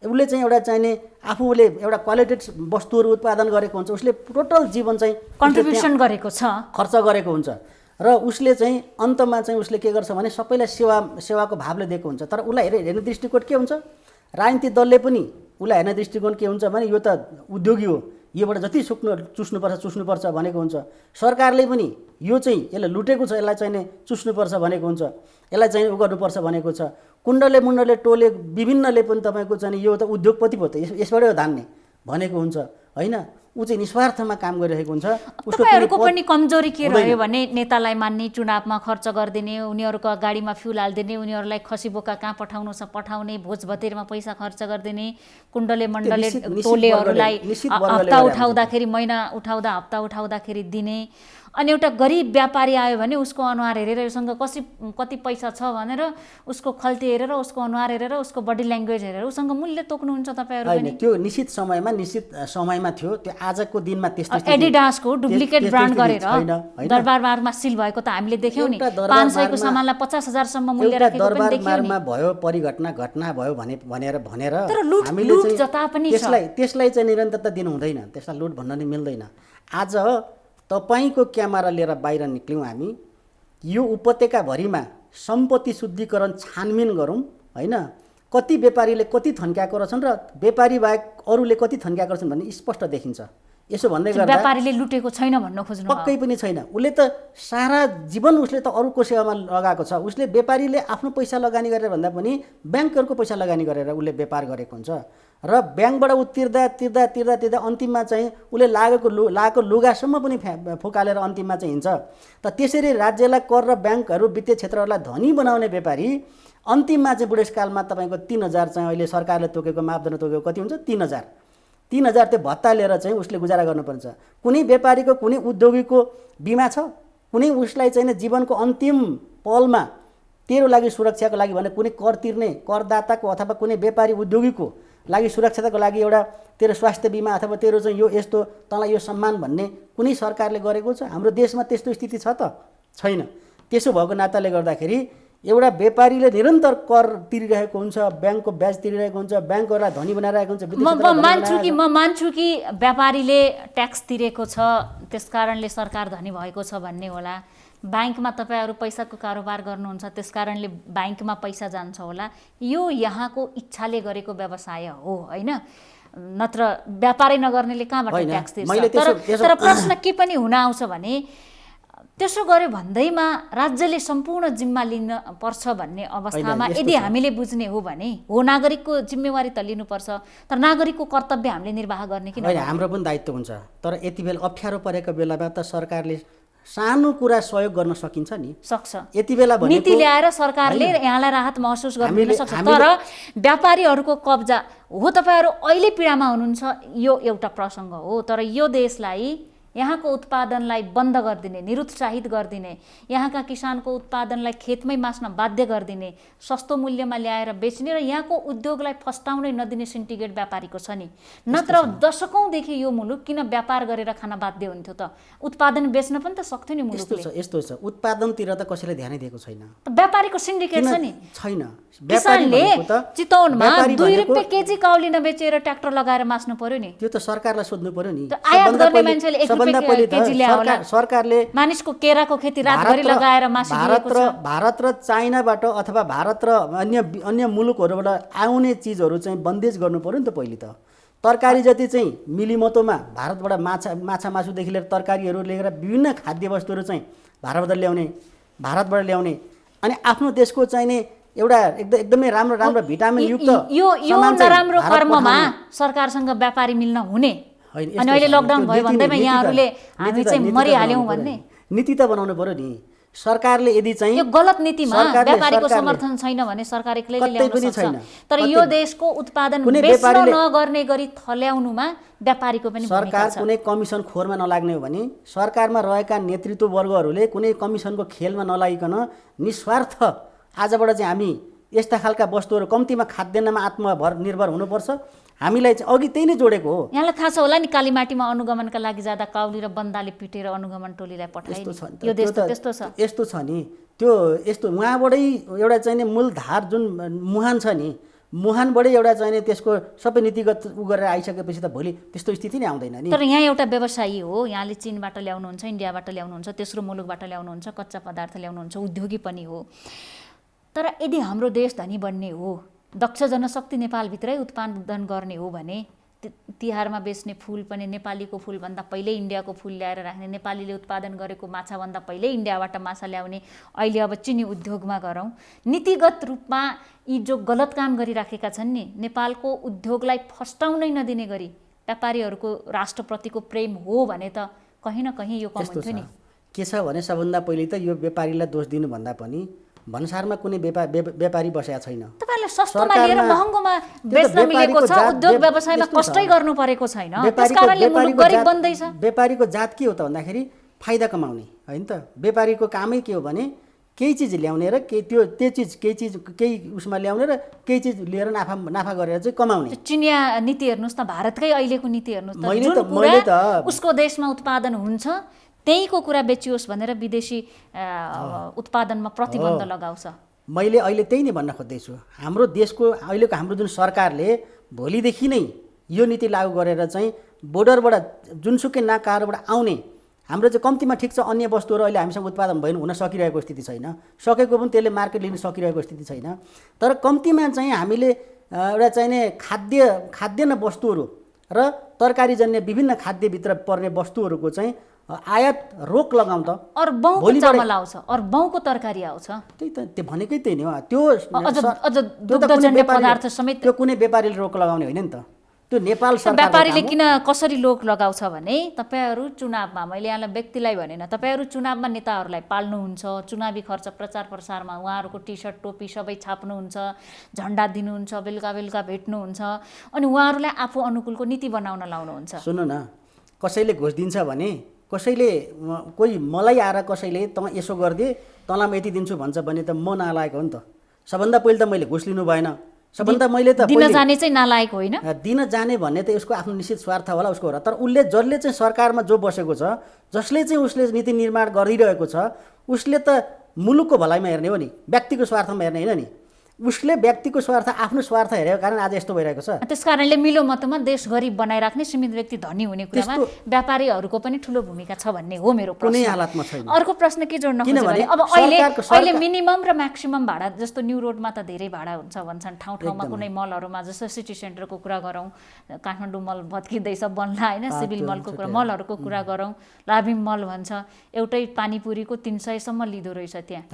उसले चाहिँ एउटा चाहिने आफूले एउटा क्वालिटेड वस्तुहरू उत्पादन गरेको हुन्छ, उसले टोटल जीवन चाहिँ कन्ट्रिब्युसन गरेको छ, खर्च गरेको हुन्छ र उसले चाहिँ अन्तमा चाहिँ उसले के गर्छ भने सबैलाई सेवाको भावले दिएको हुन्छ। तर उसलाई हेर्ने दृष्टिकोण के हुन्छ, राजनीतिक दलले पनि उसलाई हेर्ने दृष्टिकोण के हुन्छ भने यो त उद्योगी हो, योबाट जति चुस्नुपर्छ भनेको हुन्छ। सरकारले पनि यो चाहिँ यसले लुटेको छ, यसलाई चाहिँ चुस्नुपर्छ भनेको हुन्छ, यसलाई चाहिँ उ गर्नुपर्छ भनेको छ। कुण्डले मुण्डले टोले विभिन्नले पनि तपाईँको चाहिँ यो त उद्योगपति भयो त, यसबाटै हो धान्ने भनेको हुन्छ होइन। ऊ चाहिँ निस्वार्थमा काम गरिरहेको हुन्छ। तपाईँहरूको पनि कमजोरी के रह्यो भने नेतालाई मान्ने, चुनावमा खर्च गरिदिने, उनीहरूको गाडीमा फ्युल हालिदिने, उनीहरूलाई खसी बोका कहाँ पठाउनु छ पठाउने, भोज भतेरमा पैसा खर्च गरिदिने, कुण्डले मण्डले टोलेहरूलाई हप्ता उठाउँदाखेरि महिना उठाउँदा हप्ता उठाउँदाखेरि दिने। अनि एउटा गरिब व्यापारी आयो भने उसको अनुहार हेरेर उसँग कति पैसा छ भनेर उसको खल्ती हेरेर, उसको अनुहार हेरेर, उसको बडी ल्याङ्ग्वेज हेरेर उसँग मूल्य तोक्नुहुन्छ तपाईँहरू पनि। त्यो निश्चित समयमा थियो। त्यो आजको दिनमा त्यस्तो एडिडासको डुप्लिकेट ब्रान्ड गरेर दरबारमा सिल भएको त हामीले देख्यौँ नि। 500 को सामानलाई 50,000 मूल्य राखेको पनि देख्यौँ नि। भयो घटना भयो भनेर तर लुट जता पनि छ, त्यसलाई चाहिँ निरन्तरता दिनु हुँदैन, त्यसलाई लुट भन्न नि मिल्दैन। आज तपाईको क्यामेरा लिएर बाहिर निक्ल्यौँ हामी, यो उपत्यकाभरिमा सम्पत्ति शुद्धिकरण छानबिन गरौँ होइन। कति व्यापारीले कति थन्क्याएको रहेछन् र व्यापारी बाहेक अरूले कति थन्क्याएको रहेछन् भन्ने स्पष्ट देखिन्छ। यसो भन्दै गर्दा व्यापारीले लुटेको छैन भन्न खोज्नु पक्कै पनि छैन। उसले त सारा जीवन उसले त अरूको सेवामा लगाएको छ। उसले व्यापारीले आफ्नो पैसा लगानी गरेर भन्दा पनि ब्याङ्कहरूको पैसा लगानी गरेर उसले व्यापार गरेको हुन्छ र ब्याङ्कबाट ऊ तिर्दा अन्तिममा चाहिँ उसले लागेको लुगासम्म पनि फुकालेर अन्तिममा चाहिँ हिँड्छ। त त्यसरी राज्यलाई कर र ब्याङ्कहरू वित्तीय क्षेत्रहरूलाई धनी बनाउने व्यापारी अन्तिममा चाहिँ बुढेसकालमा तपाईँको 3,000 चाहिँ अहिले सरकारले तोकेको मापदण्ड तोकेको कति हुन्छ 3,000 त्यो भत्ता लिएर चाहिँ उसले गुजारा गर्नुपर्छ। कुनै व्यापारीको कुनै उद्योगीको बिमा छ, कुनै उसलाई चाहिँ जीवनको अन्तिम पलमा तेरो लागि सुरक्षाको लागि भने कुनै कर तिर्ने करदाताको अथवा कुनै व्यापारी उद्योगीको लागि सुरक्षाको लागि एउटा तेरो स्वास्थ्य बिमा अथवा तेरो चाहिँ यो यस्तो तँलाई यो सम्मान भन्ने कुनै सरकारले गरेको छ? हाम्रो देशमा त्यस्तो स्थिति छ त छैन। त्यसो भएको नाताले गर्दाखेरि एउटा व्यापारीले निरन्तर कर तिरिरहेको हुन्छ, ब्याङ्कको ब्याज तिरिरहेको हुन्छ, ब्याङ्कहरूलाई धनी बनाइरहेको हुन्छ। म मान्छु कि व्यापारीले ट्याक्स तिरेको छ त्यसकारणले सरकार धनी भएको छ भन्ने होला। ब्याङ्कमा तपाईँहरू पैसाको कारोबार गर्नुहुन्छ त्यसकारणले ब्याङ्कमा पैसा जान्छ होला। यो यहाँको इच्छाले गरेको व्यवसाय हो होइन, नत्र व्यापारै नगर्नेले कहाँबाट ट्याक्स तिर्छ? तर प्रश्न के पनि हुन आउँछ भने त्यसो गर्यो भन्दैमा राज्यले सम्पूर्ण जिम्मा लिन पर्छ भन्ने अवस्थामा यदि हामीले बुझ्ने हो भने हो नागरिकको जिम्मेवारी त लिनुपर्छ, तर नागरिकको कर्तव्य हामीले निर्वाह गर्ने कि होइन? हाम्रो पनि दायित्व हुन्छ। तर यति बेला अप्ठ्यारो परेको बेलामा त सरकारले सानो कुरा सहयोग गर्न सकिन्छ नि, सक्छ। यति बेला नीति ल्याएर सरकारले यहाँलाई राहत महसुस गर्न सक्छ। तर व्यापारीहरूको कब्जा हो, तपाईँहरू अहिले पीडामा हुनुहुन्छ, यो एउटा प्रसङ्ग हो। तर यो देशलाई यहाँको उत्पादनलाई बन्द गरिदिने, निरुत्साहित गरिदिने, यहाँका किसानको उत्पादनलाई खेतमै मास्न बाध्य गरिदिने, सस्तो मूल्यमा ल्याएर बेच्ने र यहाँको उद्योगलाई फस्टाउनै नदिने सिन्डिकेट व्यापारीको छ नि। नत्र दशकौँदेखि यो मुलुक किन व्यापार गरेर खान बाध्य हुन्थ्यो त? उत्पादन बेच्न पनि त सक्थ्यो नि मुलुकले। यस्तो छ उत्पादनतिर त कसैले ध्यानै दिएको छैन। व्यापारीको सिन्डिकेट छ नि, छैन। किसानले चितवनमा 2 रुपियाँ केजी काउली नबेचेर ट्र्याक्टर लगाएर मास्नु पर्यो नि, त्यो त सरकारलाई सोध्नु पर्यो नि। आयात गर्ने मान्छेले सरकारले मानिसको केराको खेती रातभरि लगाएर मासिदिएको छ। भारत र चाइनाबाट अथवा भारत र अन्य मुलुकहरूबाट आउने चिजहरू चाहिँ बन्देज गर्नु पर्यो नि त। पहिले त तरकारी जति चाहिँ मिलिमतोमा भारतबाट माछा मासुदेखि लिएर तरकारीहरू लिएर विभिन्न खाद्य वस्तुहरू चाहिँ भारतबाट ल्याउने अनि आफ्नो देशको चाहिने एउटा एकदमै राम्रो भिटामिन युक्त यो नराम्रो कर्ममा सरकारसँग व्यापारी मिल्न हुने अनि अहिले लकडाउन भयो भन्दैमा यहाँहरूले हामी चाहिँ मरिहाल्यौँ भन्ने नीति त बनाउनु पर्यो नि। सरकारले यदि चाहिँ यो गलत नीतिमा व्यापारीको समर्थन छैन भने सरकार एक्लैले ल्याउन सक्छ। तर यो देशको उत्पादन बेच्न नगर्ने गरी थल्याउनुमा व्यापारीको पनि भूमिका छ। सरकार कुनै कमिसन खोरमा नलाग्ने हो भने सरकारमा रहेका नेतृत्ववर्गहरूले कुनै कमिसनको खेलमा नलागिकन निस्वार्थ आजबाट चाहिँ हामी यस्ता खालका वस्तुहरू कम्तीमा खाद्यान्नमा आत्मनिर्भर हुनुपर्छ। हामीलाई चाहिँ अघि त्यही नै जोडेको हो। यहाँलाई थाहा छ होला नि, कालीमाटीमा अनुगमनका लागि जाँदा काउली र बन्दाले पिटेर अनुगमन टोलीलाई पठाए। यो देश त त्यस्तो छ। यस्तो छ नि, त्यो यस्तो उहाँबाटै एउटा चाहिँ नि मूलधार जुन मुहान छ नि, मुहानबाटै एउटा चाहिने त्यसको सबै नीतिगत उ गरेर आइसकेपछि त भोलि त्यस्तो स्थिति नै आउँदैन नि। तर यहाँ एउटा व्यवसायी हो, यहाँले चीनबाट ल्याउनुहुन्छ, इन्डियाबाट ल्याउनुहुन्छ, तेस्रो मुलुकबाट ल्याउनुहुन्छ, कच्चा पदार्थ ल्याउनुहुन्छ, उद्योगी पनि हो। तर यदि हाम्रो देश धनी बन्ने हो, दक्ष जनशक्ति नेपालभित्रै उत्पादन गर्ने हो भने तिहारमा बेच्ने फुल पनि नेपालीको फुलभन्दा पहिल्यै इन्डियाको फुल ल्याएर राख्ने, नेपालीले उत्पादन गरेको माछाभन्दा पहिल्यै इन्डियाबाट माछा ल्याउने, अहिले अब चिनी उद्योगमा गरौँ। नीतिगत रूपमा यी जो गलत काम गरिराखेका छन् नि, नेपालको उद्योगलाई फस्टाउनै नदिने गरी व्यापारीहरूको राष्ट्रप्रतिको प्रेम हो भने त कहीँ न कहीँ यो कम हुन्थ्यो नि। के छ भने सबभन्दा पहिले त यो व्यापारीलाई दोष दिनुभन्दा पनि भन्सारमा कुनै व्यापारी बसेका छैन। तपाईँलाई सस्तोमा लिएर महँगोमा बेच्न मिलेको छ, उद्योग व्यवसायमा कष्टै गर्नु परेको छैन, त्यसकारणले मुलुक गरिब बन्दैछ। व्यापारीको जात के हो त भन्दाखेरि फाइदा कमाउने होइन त। व्यापारीको कामै के हो भने केही चिज ल्याउने र केही उसमा ल्याउने र केही चिज लिएर नाफा गरेर चाहिँ कमाउने। चिनिया नीति हेर्नुहोस् न, भारतकै अहिलेको नीति हेर्नुहोस् त, उसको देशमा उत्पादन हुन्छ त्यहीको कुरा बेचियोस् भनेर विदेशी उत्पादनमा प्रतिबन्ध लगाउँछ। मैले अहिले त्यही नै भन्न खोज्दैछु। हाम्रो देशको अहिलेको हाम्रो जुन सरकारले भोलिदेखि नै यो नीति लागू गरेर चाहिँ बोर्डरबाट जुनसुकै नाकाहरूबाट आउने हाम्रो चाहिँ कम्तीमा ठिक छ, अन्य वस्तुहरू अहिले हामीसँग उत्पादन हुन सकिरहेको स्थिति छैन, सकेको पनि त्यसले मार्केट लिन सकिरहेको स्थिति छैन। तर कम्तीमा चाहिँ हामीले एउटा चाहिने खाद्यान्न वस्तुहरू र तरकारीजन्य विभिन्न खाद्यभित्र पर्ने वस्तुहरूको चाहिँ आयात रोक लगाउँ त। अर्बौंको चामल आउँछ, अर्बौंको तरकारी आउँछ, त्यही त, त्यो भनेकै त्यही नै हो। त्यो अझ दुग्धजन्य पदार्थ समेत त्यो कुनै व्यापारीले रोक लगाउने होइन नि त। त्यो नेपाल सरकार व्यापारीले किन कसरी रोक लगाउँछ भने तपाईहरू चुनावमा, मैले यहाँलाई व्यक्तिलाई भनेन, तपाईहरू चुनावमा नेताहरूलाई पाल्नुहुन्छ, चुनावी खर्च प्रचार प्रसारमा उहाँहरूको टी सर्ट टोपी सबै छाप्नुहुन्छ, झन्डा दिनुहुन्छ, बेलुका बेलुका भेट्नुहुन्छ, अनि उहाँहरूलाई आफू अनुकूलको नीति बनाउन लाउनुहुन्छ। सुन्नु न, कसैले घुस दिन्छ भने, कसैले कोही मलाई आएर कसैले तँ यसो गरिदिए तँलाई म यति दिन्छु भन्छ भने त म नालायक हो नि त। सबभन्दा पहिले त मैले घुस लिनु भएन, सबभन्दा मैले त दिन जाने चाहिँ नालायक होइन। दिन जाने भन्ने त उसको आफ्नो निश्चित स्वार्थ होला उसको हो र। तर जसले चाहिँ सरकारमा जो बसेको छ, जसले चाहिँ उसले नीति निर्माण गरिरहेको छ, उसले त मुलुकको भलाइमा हेर्ने हो नि, व्यक्तिको स्वार्थमा हेर्ने होइन नि। उसले व्यक्तिको स्वार्थ, आफ्नो स्वार्थ हेरेको कारण आज यस्तो भइरहेको छ। त्यसकारणले मिलो मतमा देश गरिब बनाइराख्ने, सीमित व्यक्ति धनी हुने कुरामा व्यापारीहरूको पनि ठुलो भूमिका छ भन्ने हो मेरो प्रश्न। कुनै हालतमा छैन। अर्को प्रश्न के जोड्न खोजेँ भने अब अहिले मिनिमम र म्याक्सिमम भाडा, जस्तो न्यू रोडमा त धेरै भाडा हुन्छ भन्छन्, ठाउँ ठाउँमा कुनै मलहरूमा, जस्तो सिटी सेन्टरको कुरा गरौँ, काठमाडौँ मल भत्किँदैछ बन्ला होइन, सिभिल मलको कुरा, मलहरूको कुरा गरौँ, लाभिम मल भन्छ, एउटै पानीपुरीको 300सम्म लिँदो रहेछ त्यहाँ।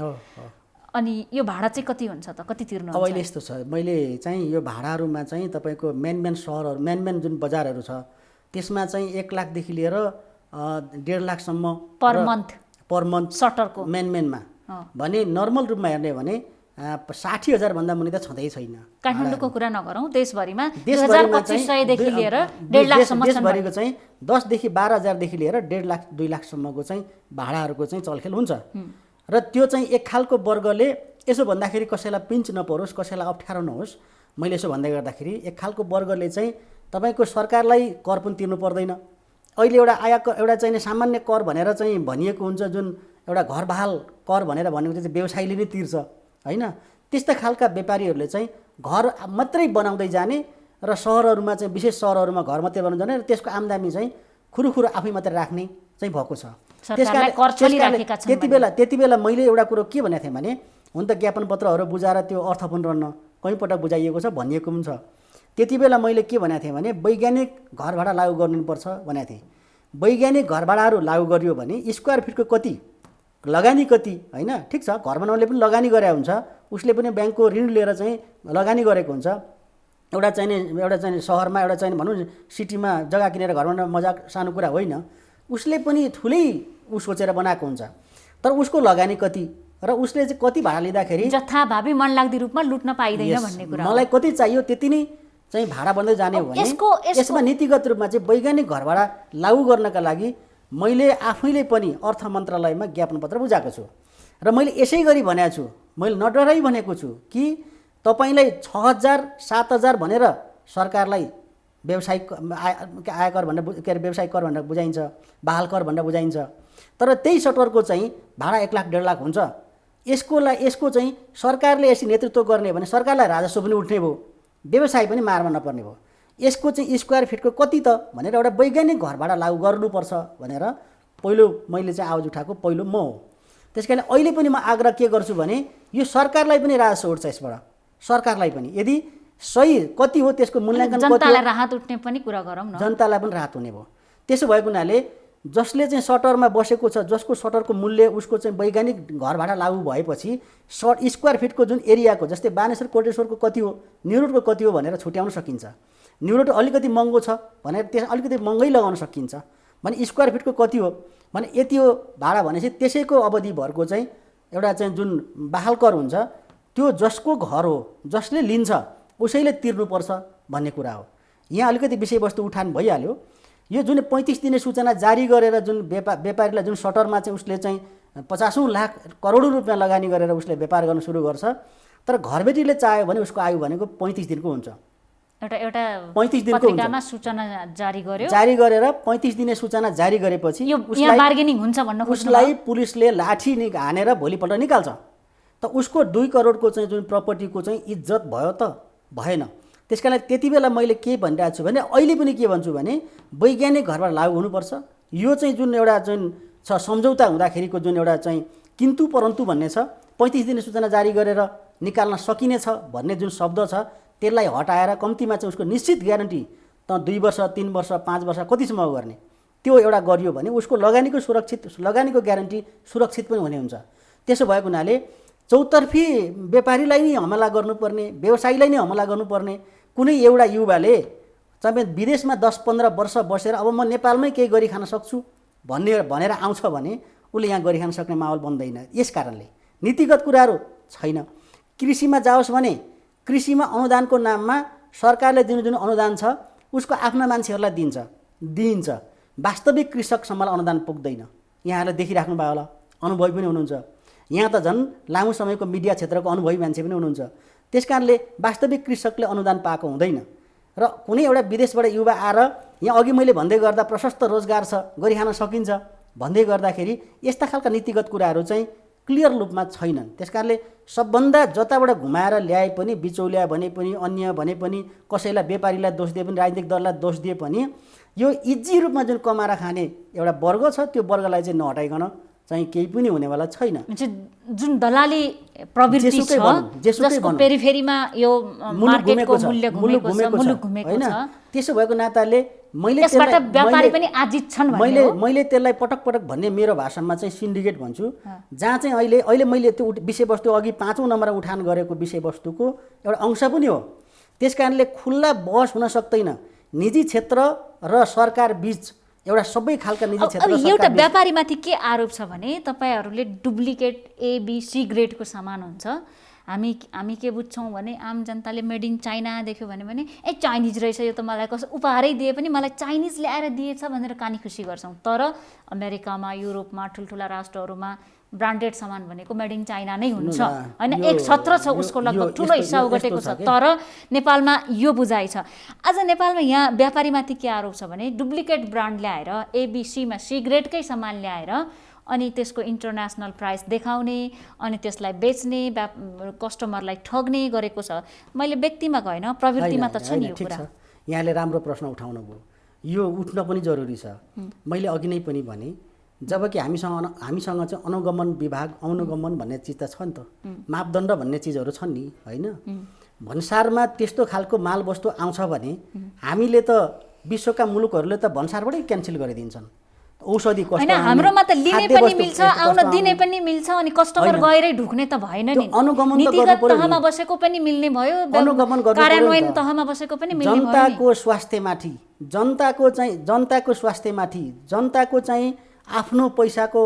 अनि यो भाडा चाहिँ कति हुन्छ त, कति तिर्नु? अब अहिले यस्तो छ, मैले चाहिँ यो भाडाहरूमा चाहिँ तपाईँको मेन सहरहरू, मेन जुन बजारहरू छ त्यसमा चाहिँ 1 लाखदेखि लिएर 1.5 लाखसम्म पर मन्थ सटरको मेनमा भने नर्मल रूपमा हेर्ने भने 60,000 भन्दा मुनि त छँदै छैन। काठमाडौँको कुरा नगरौँ, देशभरिमा 2500 देखि लिएर 1.5 लाखसम्म देशभरिको चाहिँ 10 देखि 12,000 लिएर 1.5 लाख 2 लाखसम्मको चाहिँ भाडाहरूको चाहिँ चलखेल हुन्छ। र त्यो चाहिँ एक खालको वर्गले यसो भन्दाखेरि कसैलाई पिन्च नपरोस्, कसैलाई अप्ठ्यारो नहोस्, मैले यसो भन्दै गर्दाखेरि एक खालको वर्गले चाहिँ तपाईँको सरकारलाई कर पनि तिर्नु पर्दैन। अहिले एउटा एउटा चाहिँ सामान्य कर भनेर चाहिँ भनिएको हुन्छ, जुन एउटा घरबहाल कर भनेर भनेको चाहिँ व्यवसायीले नै तिर्छ होइन। त्यस्ता खालका व्यापारीहरूले चाहिँ घर मात्रै बनाउँदै जाने र सहरहरूमा चाहिँ विशेष सहरहरूमा घर मात्रै बनाउँदै जाने र त्यसको आम्दानी चाहिँ खुरुखुरु आफै मात्रै राख्ने चाहिँ भएको छ। त्यति बेला मैले एउटा कुरो के भनेको थिएँ भने, हुन त ज्ञापन पत्रहरू बुझाएर त्यो अर्थ पनि रहन्न, कहीँपटक बुझाइएको छ, भनिएको पनि छ। त्यति बेला मैले के भनेको थिएँ भने वैज्ञानिक घर भाडा लागू गर्नुपर्छ भनेको थिएँ। वैज्ञानिक घर भाडाहरू लागू गरियो भने स्क्वायर फिटको कति लगानी कति होइन, ठिक छ, घर बनाउनेले पनि लगानी गरे हुन्छ, उसले पनि ब्याङ्कको ऋण लिएर चाहिँ लगानी गरेको हुन्छ। एउटा चाहिँ सहरमा, एउटा चाहिँ भनौँ सिटीमा जग्गा किनेर घर बनाउन मजाक सानो कुरा होइन, उसले पनि ठुलै सोचेर बनाएको हुन्छ। तर उसको लगानी कति र उसले चाहिँ कति भाडा लिँदाखेरि जथाभावी मनलाग्दी रूपमा लुट्न पाइँदैन भन्ने कुरा, मलाई कति चाहियो त्यति नै चाहिँ भाडा बन्दै जाने हो भने यसमा नीतिगत रूपमा चाहिँ वैज्ञानिक घर भाडा लागू गर्नका लागि मैले आफैले पनि अर्थ मन्त्रालयमा ज्ञापन पत्र बुझाएको छु र मैले यसै गरी भनेको छु। मैले नडराई भनेको छु कि तपाईँलाई 6,000 7,000 भनेर सरकारलाई व्यावसायिक आयकर भनेर के अरे व्यवसायिक कर भनेर बुझाइन्छ, बहाल कर भनेर बुझाइन्छ। तर त्यही सटरको चाहिँ भाडा 1 लाख 1.5 लाख हुन्छ। यसको चाहिँ सरकारले यसरी नेतृत्व गर्ने भने सरकारलाई राजस्व पनि उठ्ने भयो व्यवसाय पनि मारमा नपर्ने भयो। यसको चाहिँ स्क्वायर फिटको कति त भनेर एउटा वैज्ञानिक घरबाट लागू गर्नुपर्छ भनेर पहिलो मैले चाहिँ आवाज उठाएको पहिलो म हो। त्यस कारण अहिले पनि म आग्रह के गर्छु भने यो सरकारलाई पनि राजस्व उठ्छ यसबाट, सरकारलाई पनि यदि सही कति हो त्यसको मूल्याङ्कन कति हो, जनतालाई राहत उठ्ने पनि कुरा गरौँ न, जनतालाई पनि राहत हुने भयो। त्यसो भएको हुनाले जसले चाहिँ सटरमा बसेको छ, जसको सटरको मूल्य उसको चाहिँ वैज्ञानिक घरबाट लागू भएपछि स्क्वायर फिटको जुन एरियाको, जस्तै बानेश्वर कोटेश्वरको कति हो, न्युरोडको कति हो भनेर छुट्याउन सकिन्छ। न्युरोड अलिकति महँगो छ भनेर त्यस अलिकति महँगै लगाउन सकिन्छ भने स्क्वायर फिटको कति हो भने यति हो भाडा भनेपछि त्यसैको अवधिभरको चाहिँ एउटा चाहिँ जुन बहाल कर हुन्छ त्यो जसको घर हो, जसले लिन्छ उसैले तिर्नुपर्छ भन्ने कुरा हो। यहाँ अलिकति विषयवस्तु उठान भइहाल्यो। यो जुन 35 दिने सूचना जारी गरेर जुन व्यापारीलाई जुन सटरमा चाहिँ उसले चाहिँ 50औं लाख करोडौँ रुपियाँ लगानी गरेर उसले व्यापार गर्न सुरु गर्छ, तर घरबेटीले चाह्यो भने उसको आयु भनेको 35 दिनको हुन्छ। एउटा 35 दिनको पत्रिकामा सूचना जारी गर्यो, जारी गरेर 35 दिने सूचना जारी गरेपछि यहाँ बार्गेनिङ हुन्छ भन्न उसलाई पुलिसले लाठी हानेर भोलिपल्ट निकाल्छ। त उसको 2 करोडको चाहिँ जुन प्रपर्टीको चाहिँ इज्जत भयो त भएन। त्यसकारण त्यति बेला मैले के भनिरहेको छु भने अहिले पनि के भन्छु भने वैज्ञानिक घरबाट लागू हुनुपर्छ। यो चाहिँ जुन एउटा जुन छ सम्झौता हुँदाखेरिको जुन एउटा चाहिँ किन्तु परन्तु भन्ने छ, 35 दिने सूचना जारी गरेर निकाल्न सकिने छ भन्ने जुन शब्द छ त्यसलाई हटाएर कम्तीमा चाहिँ उसको निश्चित ग्यारेन्टी त 2 वर्ष 3 वर्ष 5 वर्ष कतिसम्म गर्ने त्यो एउटा गरियो भने उसको लगानीको ग्यारेन्टी सुरक्षित पनि हुने हुन्छ। त्यसो भएको हुनाले चौतर्फी व्यापारीलाई नै हमला गर्नुपर्ने, व्यवसायीलाई नै हमला गर्नुपर्ने, कुनै एउटा युवाले चाहिँ विदेशमा 10-15 वर्ष बसेर अब म नेपालमै केही गरी खान सक्छु भनेर आउँछ भने उसले यहाँ गरी खान सक्ने माहौल बन्दैन। यस कारणले नीतिगत कुराहरू छैन। कृषिमा जाओस् भने कृषिमा अनुदानको नाममा सरकारले जुन अनुदान छ उसको आफ्ना मान्छेहरूलाई दिइन्छ। वास्तविक कृषकसम्मलाई अनुदान पुग्दैन। यहाँहरूले देखिराख्नु भयो होला, अनुभवी पनि हुनुहुन्छ। यहाँ त झन् लामो समयको मिडिया क्षेत्रको अनुभवी मान्छे पनि हुनुहुन्छ। त्यस कारणले वास्तविक कृषकले अनुदान पाएको हुँदैन र कुनै एउटा विदेशबाट युवा आएर यहाँ अघि मैले भन्दै गर्दा प्रशस्त रोजगार छ, गरी खान सकिन्छ भन्दै गर्दाखेरि यस्ता खालका नीतिगत कुराहरू चाहिँ क्लियर रूपमा छैनन्। त्यसकारणले सबभन्दा जताबाट घुमाएर ल्याए पनि, बिचौलिया भने पनि, अन्य भने पनि, कसैलाई व्यापारीलाई दोष दिए पनि, राजनीतिक दललाई दोष दिए पनि यो इजी रूपमा जुन कमाएर खाने एउटा वर्ग छ त्यो वर्गलाई चाहिँ नहटाइकन चाहिँ केही पनि हुनेवाला छैन। जुन दलाली प्रवृत्ति छ जसको पेरिफेरीमा यो मार्केटको मूल्य घुमेको छ, त्यसो भएको नाताले यसबाट व्यापारी पनि आजित छन् भन्ने हो। मैले त्यसलाई पटक पटक भन्ने मेरो भाषामा चाहिँ सिन्डिकेट भन्छु, जहाँ चाहिँ अहिले मैले त्यो विषयवस्तु अघि 5औं नम्बरमा उठान गरेको विषयवस्तुको एउटा अंश पनि हो। त्यसकारणले खुल्ला बहस हुन सक्दैन निजी क्षेत्र र सरकार बीच। एउटा सबै खालका निजी क्षेत्र अब एउटा व्यापारीमाथि के आरोप छ भने तपाईँहरूले डुप्लिकेट ABC ग्रेडको सामान हुन्छ, हामी के बुझ्छौँ भने आम जनताले मेड इन चाइना देख्यो भने चाइनिज रहेछ यो त मलाई कसो उपहारै दिए पनि मलाई चाइनिज ल्याएर दिएछ भनेर कानी खुसी गर्छौँ। तर अमेरिकामा, युरोपमा, ठुल्ठुला राष्ट्रहरूमा ब्रान्डेड सामान भनेको मेड इन चाइना नै हुन्छ होइन। एक छत्र छ उसको लगभग ठुलो हिस्सा ओगटेको छ। तर नेपालमा यो बुझाइ छ। आज नेपालमा यहाँ व्यापारीमाथि के आरोप छ भने डुप्लिकेट ब्रान्ड ल्याएर ABCमा C ग्रेडकै सामान ल्याएर अनि त्यसको इन्टरनेसनल प्राइस देखाउने अनि त्यसलाई बेच्ने, कस्टमरलाई ठग्ने गरेको छ। मैले व्यक्तिमा गएन, प्रवृत्तिमा त छ नि यो कुरा। यहाँले राम्रो प्रश्न उठाउनु भयो, यो उठ्न पनि जरुरी छ। मैले अघि नै पनि भने जबकि हामीसँग चाहिँ अनुगमन विभाग, अनुगमन भन्ने चिज त छ नि त, मापदण्ड भन्ने चिजहरू छन् नि होइन। भन्सारमा त्यस्तो खालको माल वस्तु आउँछ भने हामीले त विश्वका मुलुकहरूले त भन्सारबाटै क्यान्सल गरिदिन्छन्। औषधि होइन, हाम्रोमा त लिने पनि मिल्छ, आउन दिने पनि मिल्छ, अनि कस्टमर गएरै ढुक्ने त भएन नि। नीतिगत तहमा बसेको पनि मिल्ने भयो, कार्यान्वयन तहमा बसेको पनि मिल्ने भयो। जनताको स्वास्थ्यमाथि, जनताको स्वास्थ्यमाथि, जनताको चाहिँ आफ्नो पैसाको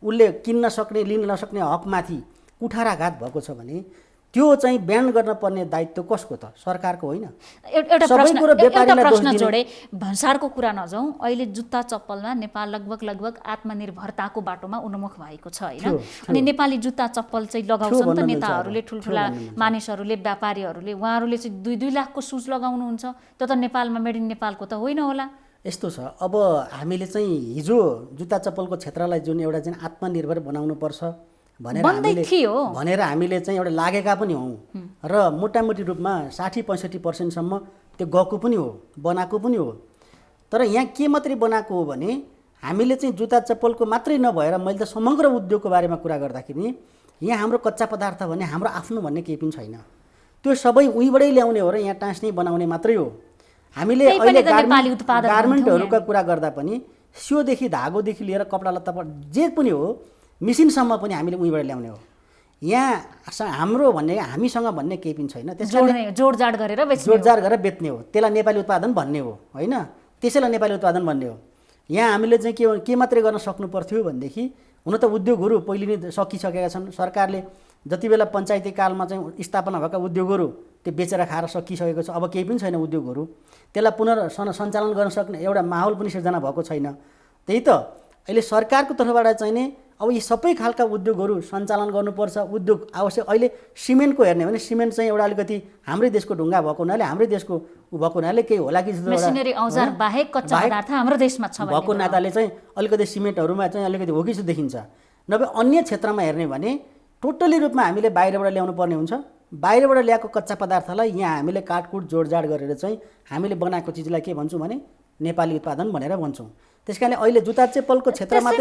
उसले किन्न सक्ने, लिन नसक्ने हकमाथि कुठाराघात भएको छ भने त्यो चाहिँ ब्यान गर्न पर्ने दायित्व कसको त? सरकारको होइन। एउटा प्रश्न जोडे, भन्सारको कुरा नजाउँ, अहिले जुत्ता चप्पलमा नेपाल लगभग आत्मनिर्भरताको बाटोमा उन्मुख भएको छ होइन। अनि नेपाली जुत्ता चप्पल चाहिँ लगाउँछन् त नेताहरूले, ठुल्ठुला मानिसहरूले, व्यापारीहरूले, उहाँहरूले चाहिँ 2-2 लाखको सुज लगाउनुहुन्छ। त्यो त नेपालमा मेड इन नेपालको त होइन होला। यस्तो छ, अब हामीले चाहिँ हिजो जुत्ता चप्पलको क्षेत्रलाई जुन एउटा चाहिँ आत्मनिर्भर बनाउनुपर्छ भनेर हामीले चाहिँ एउटा लागेका पनि हौँ र मोटामोटी रूपमा 60-65% त्यो गएको पनि हो, बनाएको पनि हो। तर यहाँ के मात्रै बनाएको हो भने हामीले चाहिँ जुत्ता चप्पलको मात्रै नभएर मैले त समग्र उद्योगको बारेमा कुरा गर्दाखेरि यहाँ हाम्रो कच्चा पदार्थ भने हाम्रो आफ्नो भन्ने केही पनि छैन। त्यो सबै उहीँबाटै ल्याउने हो र यहाँ टाँस्ने बनाउने मात्रै हो। हामीले अहिले गार्मेन्टहरूका कुरा गर्दा पनि सियोदेखि धागोदेखि लिएर कपडा लत्ता जे पनि हो मिसिनसम्म पनि हामीले उहीँबाट ल्याउने हो। यहाँ हाम्रो भन्ने हामीसँग भन्ने केही पनि छैन। त्यसले जोडजाड गरेर बेच्ने हो, त्यसलाई नेपाली उत्पादन भन्ने हो होइन, त्यसैलाई नेपाली उत्पादन भन्ने हो। यहाँ हामीले चाहिँ के मात्रै गर्न सक्नु पर्थ्यो भनेदेखि हुन त उद्योगहरू पहिले नै सकिसकेका छन्। सरकारले जति बेला पञ्चायती कालमा चाहिँ स्थापना भएका उद्योगहरू त्यो बेचेर खाएर सकिसकेको छ। अब केही पनि छैन उद्योगहरू, त्यसलाई पुनर्सञ्चालन गर्न सक्ने एउटा माहौल पनि सिर्जना भएको छैन। त्यही त अहिले सरकारको तर्फबाट चाहिँ नि अब यी सबै खालका उद्योगहरू सञ्चालन गर्नुपर्छ। उद्योग आवश्यक अहिले सिमेन्टको हेर्ने भने सिमेन्ट चाहिँ एउटा अलिकति हाम्रै देशको ढुङ्गा भएको हुनाले हाम्रै देशको भएको हुनाले केही होला कि जस्तो मेसिनरी औजार बाहेक कच्चा पदार्थ हाम्रो देशमा छ भएको नाताले चाहिँ अलिकति सिमेन्टहरूमा चाहिँ अलिकति हो कि जस्तो देखिन्छ। नभए अन्य क्षेत्रमा हेर्ने भने टोटली रूपमा हामीले बाहिरबाट ल्याउनु पर्ने हुन्छ। बाहिरबाट ल्याएको कच्चा पदार्थलाई यहाँ हामीले काटकुट जोडजाड गरेर चाहिँ हामीले बनाएको चिजलाई के भन्छौँ भने नेपाली उत्पादन भनेर भन्छौँ। त्यस कारणले अहिले जुत्ता चप्पलको क्षेत्रमा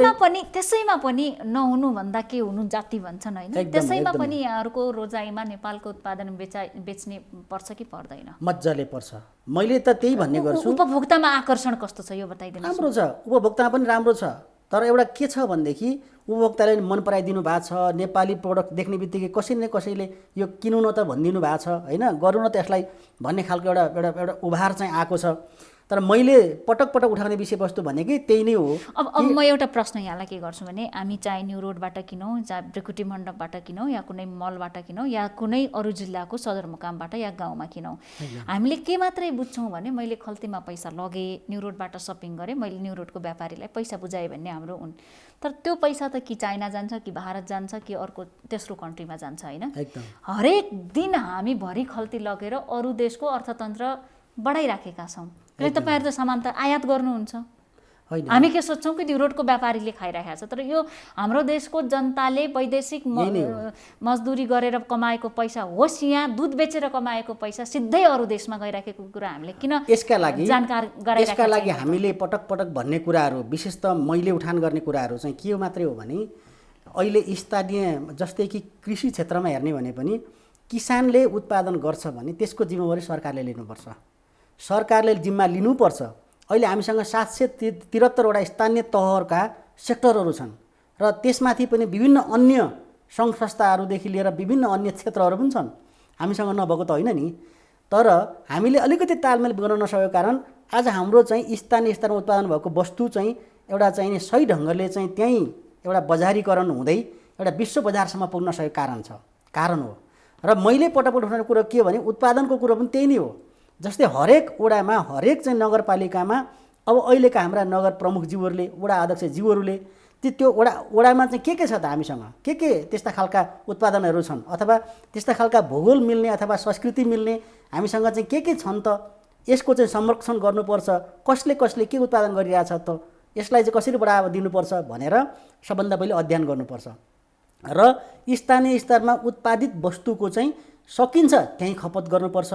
त्यसैमा पनि नहुनु भन्दा के हुनु जाति भन्छन् होइन, त्यसैमा पनि यहाँहरूको रोजाइमा नेपालको उत्पादन बेच्ने पर्छ कि पर्दैन? मजाले पर्छ। मैले त त्यही भन्ने गर्छु। उपभोक्तामा आकर्षण कस्तो छ यो बताइदिनु। राम्रो छ, उपभोक्तामा पनि राम्रो छ। तर एउटा के छ भनेदेखि उपभोक्ताले मन पराइदिनु भएको छ। नेपाली प्रोडक्ट देख्ने बित्तिकै कसैले न कसैले यो किनौँ न त भनिदिनु भएको छ होइन, गरौँ न त यसलाई भन्ने खालको एउटा उभार चाहिँ आएको छ। तर मैले पटक पटक उठाउने विषयवस्तु भनेकै त्यही नै हो। अब म एउटा प्रश्न यहाँलाई के गर्छु भने हामी चाहे न्यू रोडबाट किनौँ, चाहे ब्रिकुटी मण्डपबाट किनौँ, या कुनै मलबाट किनौँ, या कुनै अरू जिल्लाको सदरमुकामबाट या गाउँमा किनौँ, हामीले के मात्रै बुझ्छौँ भने मैले खल्तीमा पैसा लगेँ, न्यू रोडबाट सपिङ गरेँ, मैले न्यू रोडको व्यापारीलाई पैसा बुझाएँ भन्ने हाम्रो हुन्। तर त्यो पैसा त कि चाइना जान्छ कि भारत जान्छ कि अर्को तेस्रो कन्ट्रीमा जान्छ होइन। हरेक दिन हामी भरि खल्ती लगेर अरू देशको अर्थतन्त्र बढाइराखेका छौँ। तपाईँहरू त सामान त आयात गर्नुहुन्छ, हामी के सोच्छौँ कि न्यू रोडको व्यापारीले खाइरहेको छ। तर यो हाम्रो देशको जनताले वैदेशिक मजदुरी गरेर कमाएको पैसा होस् यहाँ दूध बेचेर कमाएको पैसा सिधै अरू देशमा गइराखेको कुरा हामीले किन यसका लागि हामीले पटक पटक भन्ने कुराहरू, विशेष त मैले उठान गर्ने कुराहरू चाहिँ के मात्रै हो भने अहिले स्थानीय जस्तै कि कृषि क्षेत्रमा हेर्ने भने पनि किसानले उत्पादन गर्छ भने त्यसको जिम्मेवारी सरकारले लिनुपर्छ, सरकारले जिम्मा लिनुपर्छ। अहिले हामीसँग 773वटा स्थानीय तहका सेक्टरहरू छन् र त्यसमाथि पनि विभिन्न अन्य सङ्घ संस्थाहरूदेखि लिएर विभिन्न अन्य क्षेत्रहरू पनि छन्। हामीसँग नभएको त होइन नि, तर हामीले अलिकति तालमेल गर्न नसकेको कारण आज हाम्रो चाहिँ स्थानीय स्तरमा उत्पादन भएको वस्तु चाहिँ एउटा चाहिँ सही ढङ्गले चाहिँ त्यहीँ एउटा बजारीकरण हुँदै एउटा विश्व बजारसम्म पुग्न सकेको कारण हो। र मैले पटक उठाउने कुरो के भने उत्पादनको कुरो पनि त्यही नै हो। जस्तै हरेक वडामा, हरेक चाहिँ नगरपालिकामा अब अहिलेका हाम्रा नगर प्रमुखज्यूहरूले, वडा अध्यक्षज्यूहरूले त्यो वडामा चाहिँ के छ त हामीसँग के त्यस्ता खालका उत्पादनहरू छन् अथवा त्यस्ता खालका भूगोल मिल्ने अथवा संस्कृति मिल्ने हामीसँग चाहिँ के छन् त, यसको चाहिँ संरक्षण गर्नुपर्छ, कसले के उत्पादन गरिरहेछ त, यसलाई चाहिँ कसरी बढावा दिनुपर्छ भनेर सबभन्दा पहिले अध्ययन गर्नुपर्छ। र स्थानीय स्तरमा उत्पादित वस्तुको चाहिँ सकिन्छ त्यहीँ खपत गर्नुपर्छ।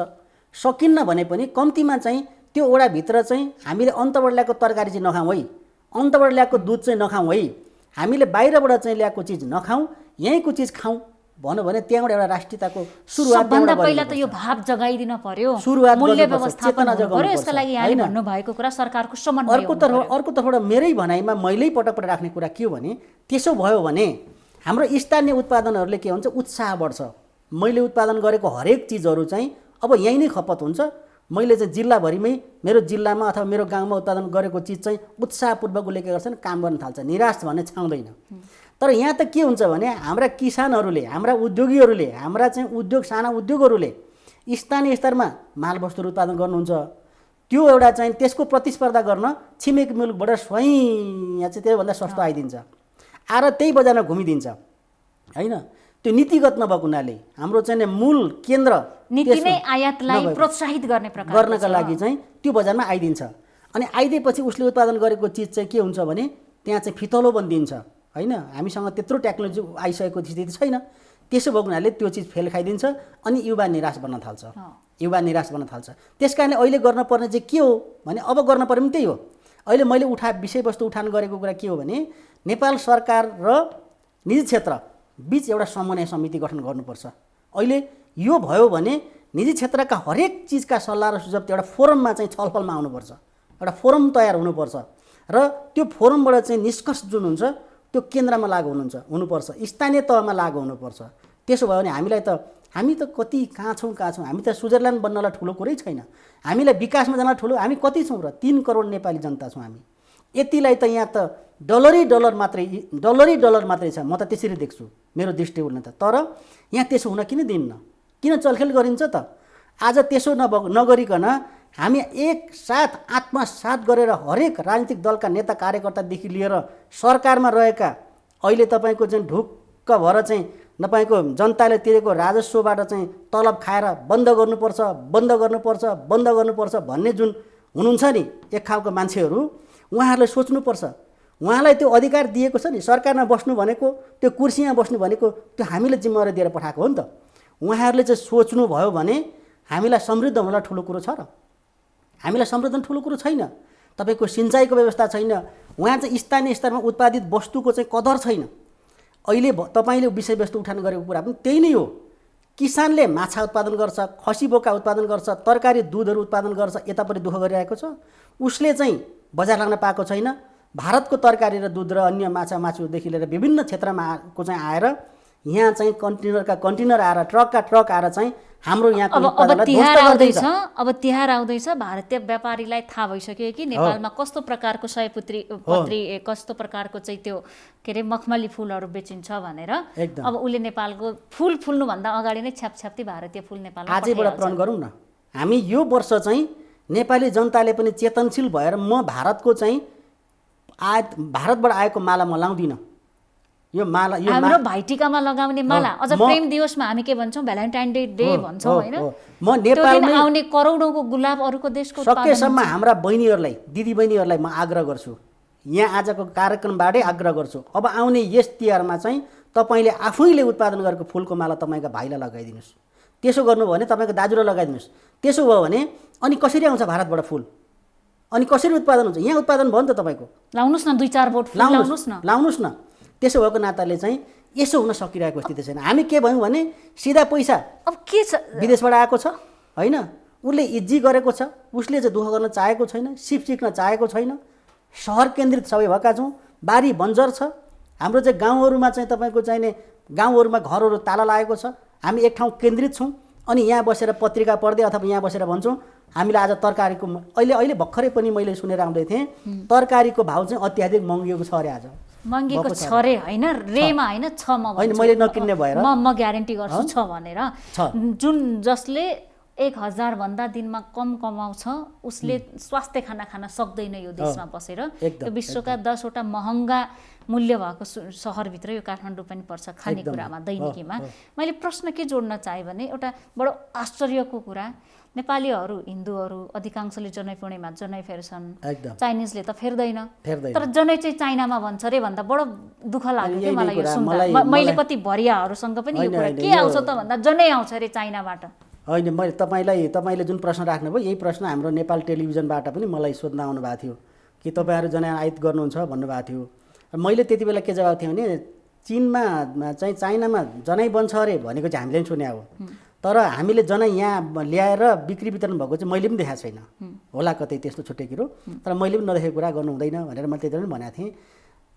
सकिन्न भने पनि कम्तीमा चाहिँ त्यो वडाभित्र चाहिँ हामीले अन्तबाट ल्याएको तरकारी चाहिँ नखाउँ है, अन्तबाट ल्याएको दुध चाहिँ नखाउँ है, हामीले बाहिरबाट चाहिँ ल्याएको चिज नखाउँ, यहीँको चिज खाउँ भन्यो भने त्यहाँबाट एउटा राष्ट्रियताको सुरुवात सबभन्दा पहिला त यो भाव जगाइदिन पर्यो, मूल्य व्यवस्थापन गर्नुपर्यो। यसका लागि यहाँले भन्नुभएको कुरा सरकारको समन्वय। अर्कोतर्फबाट मेरै भनाइमा मैले पटक पटक राख्ने कुरा के हो भने त्यसो भयो भने हाम्रो स्थानीय उत्पादनहरूले के हुन्छ, उत्साह बढ्छ। मैले उत्पादन गरेको हरेक चिजहरू चाहिँ अब यहीँ नै खपत हुन्छ। मैले चाहिँ जिल्लाभरिमै मेरो जिल्लामा अथवा मेरो गाउँमा उत्पादन गरेको चिज चाहिँ उत्साहपूर्वक उसले के गर्छन्, काम गर्न थाल्छ, निराश भन्ने छाउँदैन। तर यहाँ त के हुन्छ भने हाम्रा किसानहरूले, हाम्रा उद्योगीहरूले, हाम्रा चाहिँ साना उद्योगहरूले स्थानीय स्तरमा मालवस्तुहरू उत्पादन गर्नुहुन्छ, त्यो एउटा चाहिँ त्यसको प्रतिस्पर्धा गर्न छिमेकी मुलुकबाट स्वयं यहाँ चाहिँ त्योभन्दा सस्तो आइदिन्छ, आएर त्यही बजारमा घुमिदिन्छ होइन। त्यो नीतिगत नभएको हुनाले हाम्रो चाहिँ मूल केन्द्र नीति नै आयातलाई प्रोत्साहित गर्नका लागि चाहिँ त्यो बजारमा आइदिन्छ। अनि आइदिएपछि उसले उत्पादन गरेको चिज चाहिँ के हुन्छ भने त्यहाँ चाहिँ फितलो बनिदिन्छ, होइन, हामीसँग त्यत्रो टेक्नोलोजी आइसकेको स्थिति छैन। त्यसो भएको हुनाले त्यो चिज फेल खाइदिन्छ अनि युवा निराश बन्न थाल्छ, युवा निराश बन्न थाल्छ। त्यस कारणले अहिले गर्नुपर्ने चाहिँ के हो भने अब गर्नुपर्ने पनि त्यही हो। अहिले मैले विषयवस्तु उठान गरेको कुरा के हो भने नेपाल सरकार र निजी क्षेत्र बीच एउटा समन्वय समिति गठन गर्नुपर्छ। अहिले यो भयो भने निजी क्षेत्रका हरेक चिजका सल्लाह र सुझाव एउटा फोरममा चाहिँ छलफलमा आउनुपर्छ, एउटा फोरम तयार हुनुपर्छ र त्यो फोरमबाट चाहिँ निष्कर्ष जुन हुन्छ त्यो केन्द्रमा लागु हुनुपर्छ, स्थानीय तहमा लागु हुनुपर्छ। त्यसो भयो भने हामी त कति कहाँ छौँ, हामी त स्विजरल्यान्ड बन्नलाई ठुलो कुरै छैन, हामीलाई विकासमा जान ठुलो हामी कति छौँ र 3 करोड नेपाली जनता छौँ हामी। यतिलाई त यहाँ त डलरै डलर मात्रै छ, म त त्यसरी देख्छु मेरो दृष्टिकोणले त। तर यहाँ त्यसो हुन किन दिन्न, किन चलखेल गरिन्छ त? आज त्यसो नगरिकन हामी एकसाथ आत्मसात गरेर हरेक राजनीतिक दलका नेता कार्यकर्तादेखि लिएर सरकारमा रहेका अहिले तपाईँको चाहिँ ढुक्क भएर चाहिँ तपाईँको जनताले तिरेको राजस्वबाट चाहिँ तलब खाएर बन्द गर्नुपर्छ भन्ने जुन हुनुहुन्छ नि एक खालको मान्छेहरू, उहाँहरूले सोच्नुपर्छ। उहाँलाई त्यो अधिकार दिएको छ नि, सरकारमा बस्नु भनेको, त्यो कुर्सीमा बस्नु भनेको त्यो हामीले जिम्मेवारी दिएर पठाएको हो नि त। उहाँहरूले चाहिँ सोच्नुभयो भने हामीलाई समृद्ध हुनलाई ठुलो कुरो छ र? हामीलाई समृद्ध ठुलो कुरो छैन। तपाईँको सिँचाइको व्यवस्था छैन, उहाँ चाहिँ स्थानीय स्तरमा उत्पादित वस्तुको चाहिँ कदर छैन। अहिले तपाईँले विषयवस्तु उठान गरेको कुरा पनि त्यही नै हो। किसानले माछा उत्पादन गर्छ, खसी बोका उत्पादन गर्छ, तरकारी दुधहरू उत्पादन गर्छ, यतापट्टि दुःख गरिरहेको छ। उसले चाहिँ बजार लाग्न पाएको छैन। भारतको तरकारी र दुध र अन्य माछा मासुदेखि लिएर विभिन्न क्षेत्रमा चाहिँ आएर यहाँ चाहिँ कन्टेनर आएर ट्रक आएर चाहिँ हाम्रो यहाँको अब तिहार आउँदैछ, भारतीय व्यापारीलाई थाहा भइसक्यो कि नेपालमा कस्तो प्रकारको सयपत्री कस्तो प्रकारको चाहिँ त्यो के अरे मखमली फुलहरू बेचिन्छ भनेर। अब उसले नेपालको फुल फुल्नुभन्दा अगाडि नै छ्यापछ्याप्ती भारतीय फुल नेपालमा आजैबाट प्रण गरौँ न। हामी यो वर्ष चाहिँ नेपाली जनताले पनि चेतनशील भएर म भारतबाट आएको माला म लाउँदिनँ। यो माला हाम्रो भाइटिकामा लगाउने माला, अझ प्रेम दिवसमा हामी के भन्छौँ, भ्यालेन्टाइन डे भन्छौँ होइन। म नेपालमै आउने करोडौँको गुलाब अरूको देशको सकेसम्म हाम्रा बहिनीहरूलाई, दिदी बहिनीहरूलाई म आग्रह गर्छु, यहाँ आजको कार्यक्रमबाटै आग्रह गर्छु, अब आउने यस तिहारमा चाहिँ तपाईँले आफैले उत्पादन गरेको फुलको माला तपाईँका भाइलाई लगाइदिनुहोस्। त्यसो गर्नुभयो भने तपाईँको दाजुलाई लगाइदिनुहोस्। त्यसो भयो भने अनि कसरी आउँछ भारतबाट फुल, अनि कसरी उत्पादन हुन्छ? यहाँ उत्पादन भयो नि त तपाईँको। लाउनुहोस् न 2-4 बोट लाउनुहोस् न। त्यसो भएको नाताले चाहिँ यसो हुन सकिरहेको स्थिति छैन। हामी के भयौँ भने सिधा पैसा अब के छ, विदेशबाट आएको छ होइन, उसले इज्जी गरेको छ, उसले चाहिँ दुःख गर्न चाहेको छैन, सिप सिक्न चाहेको छैन, सहर केन्द्रित सबै भएका छौँ, बारी बन्जर छ। हाम्रो चाहिँ गाउँहरूमा चाहिँ तपाईँको चाहिने गाउँहरूमा घरहरू ताला लागेको छ, हामी एक ठाउँ केन्द्रित छौँ। अनि यहाँ बसेर पत्रिका पढ्दै अथवा यहाँ बसेर भन्छौँ हामीलाई आज तरकारीको अहिले भर्खरै पनि मैले सुनेर आउँदै थिएँ, तरकारीको भाउ चाहिँ अत्याधिक महँगिएको छ अरे। आज महँगिएको छ अरे होइन, रेमा होइन, छ म होइन, मैले नकिन्ने भएर म ग्यारेन्टी गर्छु छ भनेर। जुन जसले 1000 भन्दा दिनमा कम कमाउँछ उसले स्वास्थ्य खाना खान सक्दैन यो देशमा बसेर। त्यो विश्वका 10 वटा महँगा मूल्य भएको सहरभित्र यो काठमाडौँ पनि पर्छ खानेकुरामा, दैनिकीमा। मैले प्रश्न के जोड्न चाहेँ भने एउटा बडो आश्चर्यको कुरा, नेपालीहरू हिन्दूहरू अधिकांशले जनै पूर्णिमा जनै फेर्छन्, चाइनिजले त फेर्दैन, तर जनै चाहिँ चाइनामा भन्छ अरे भन्दा बडो दुःख लाग्यो कि मलाई यो सुन्दा। मैले कति भरियाहरूसँग पनि यो कुरा के आउँछ त भन्दा जनै आउँछ अरे चाइनाबाट। होइन, मैले तपाईँले जुन प्रश्न राख्नुभयो यही प्रश्न हाम्रो नेपाल टेलिभिजनबाट पनि मलाई सोध्न आउनु भएको थियो कि तपाईँहरू जनै आयात गर्नुहुन्छ भन्नुभएको थियो। मैले त्यति बेला के जवाब थिएँ भने चीनमा चाहिँ चाइनामा जनै बन्छ अरे भनेको चाहिँ हामीले पनि सुने हो, तर हामीले जनै यहाँ ल्याएर बिक्री वितरण भएको चाहिँ मैले पनि देखाएको छैन। होला कतै त्यस्तो छुट्टै कुरो, तर मैले पनि नदेखेको कुरा गर्नु हुँदैन भनेर मैले त्यति बेला पनि भनेको थिएँ।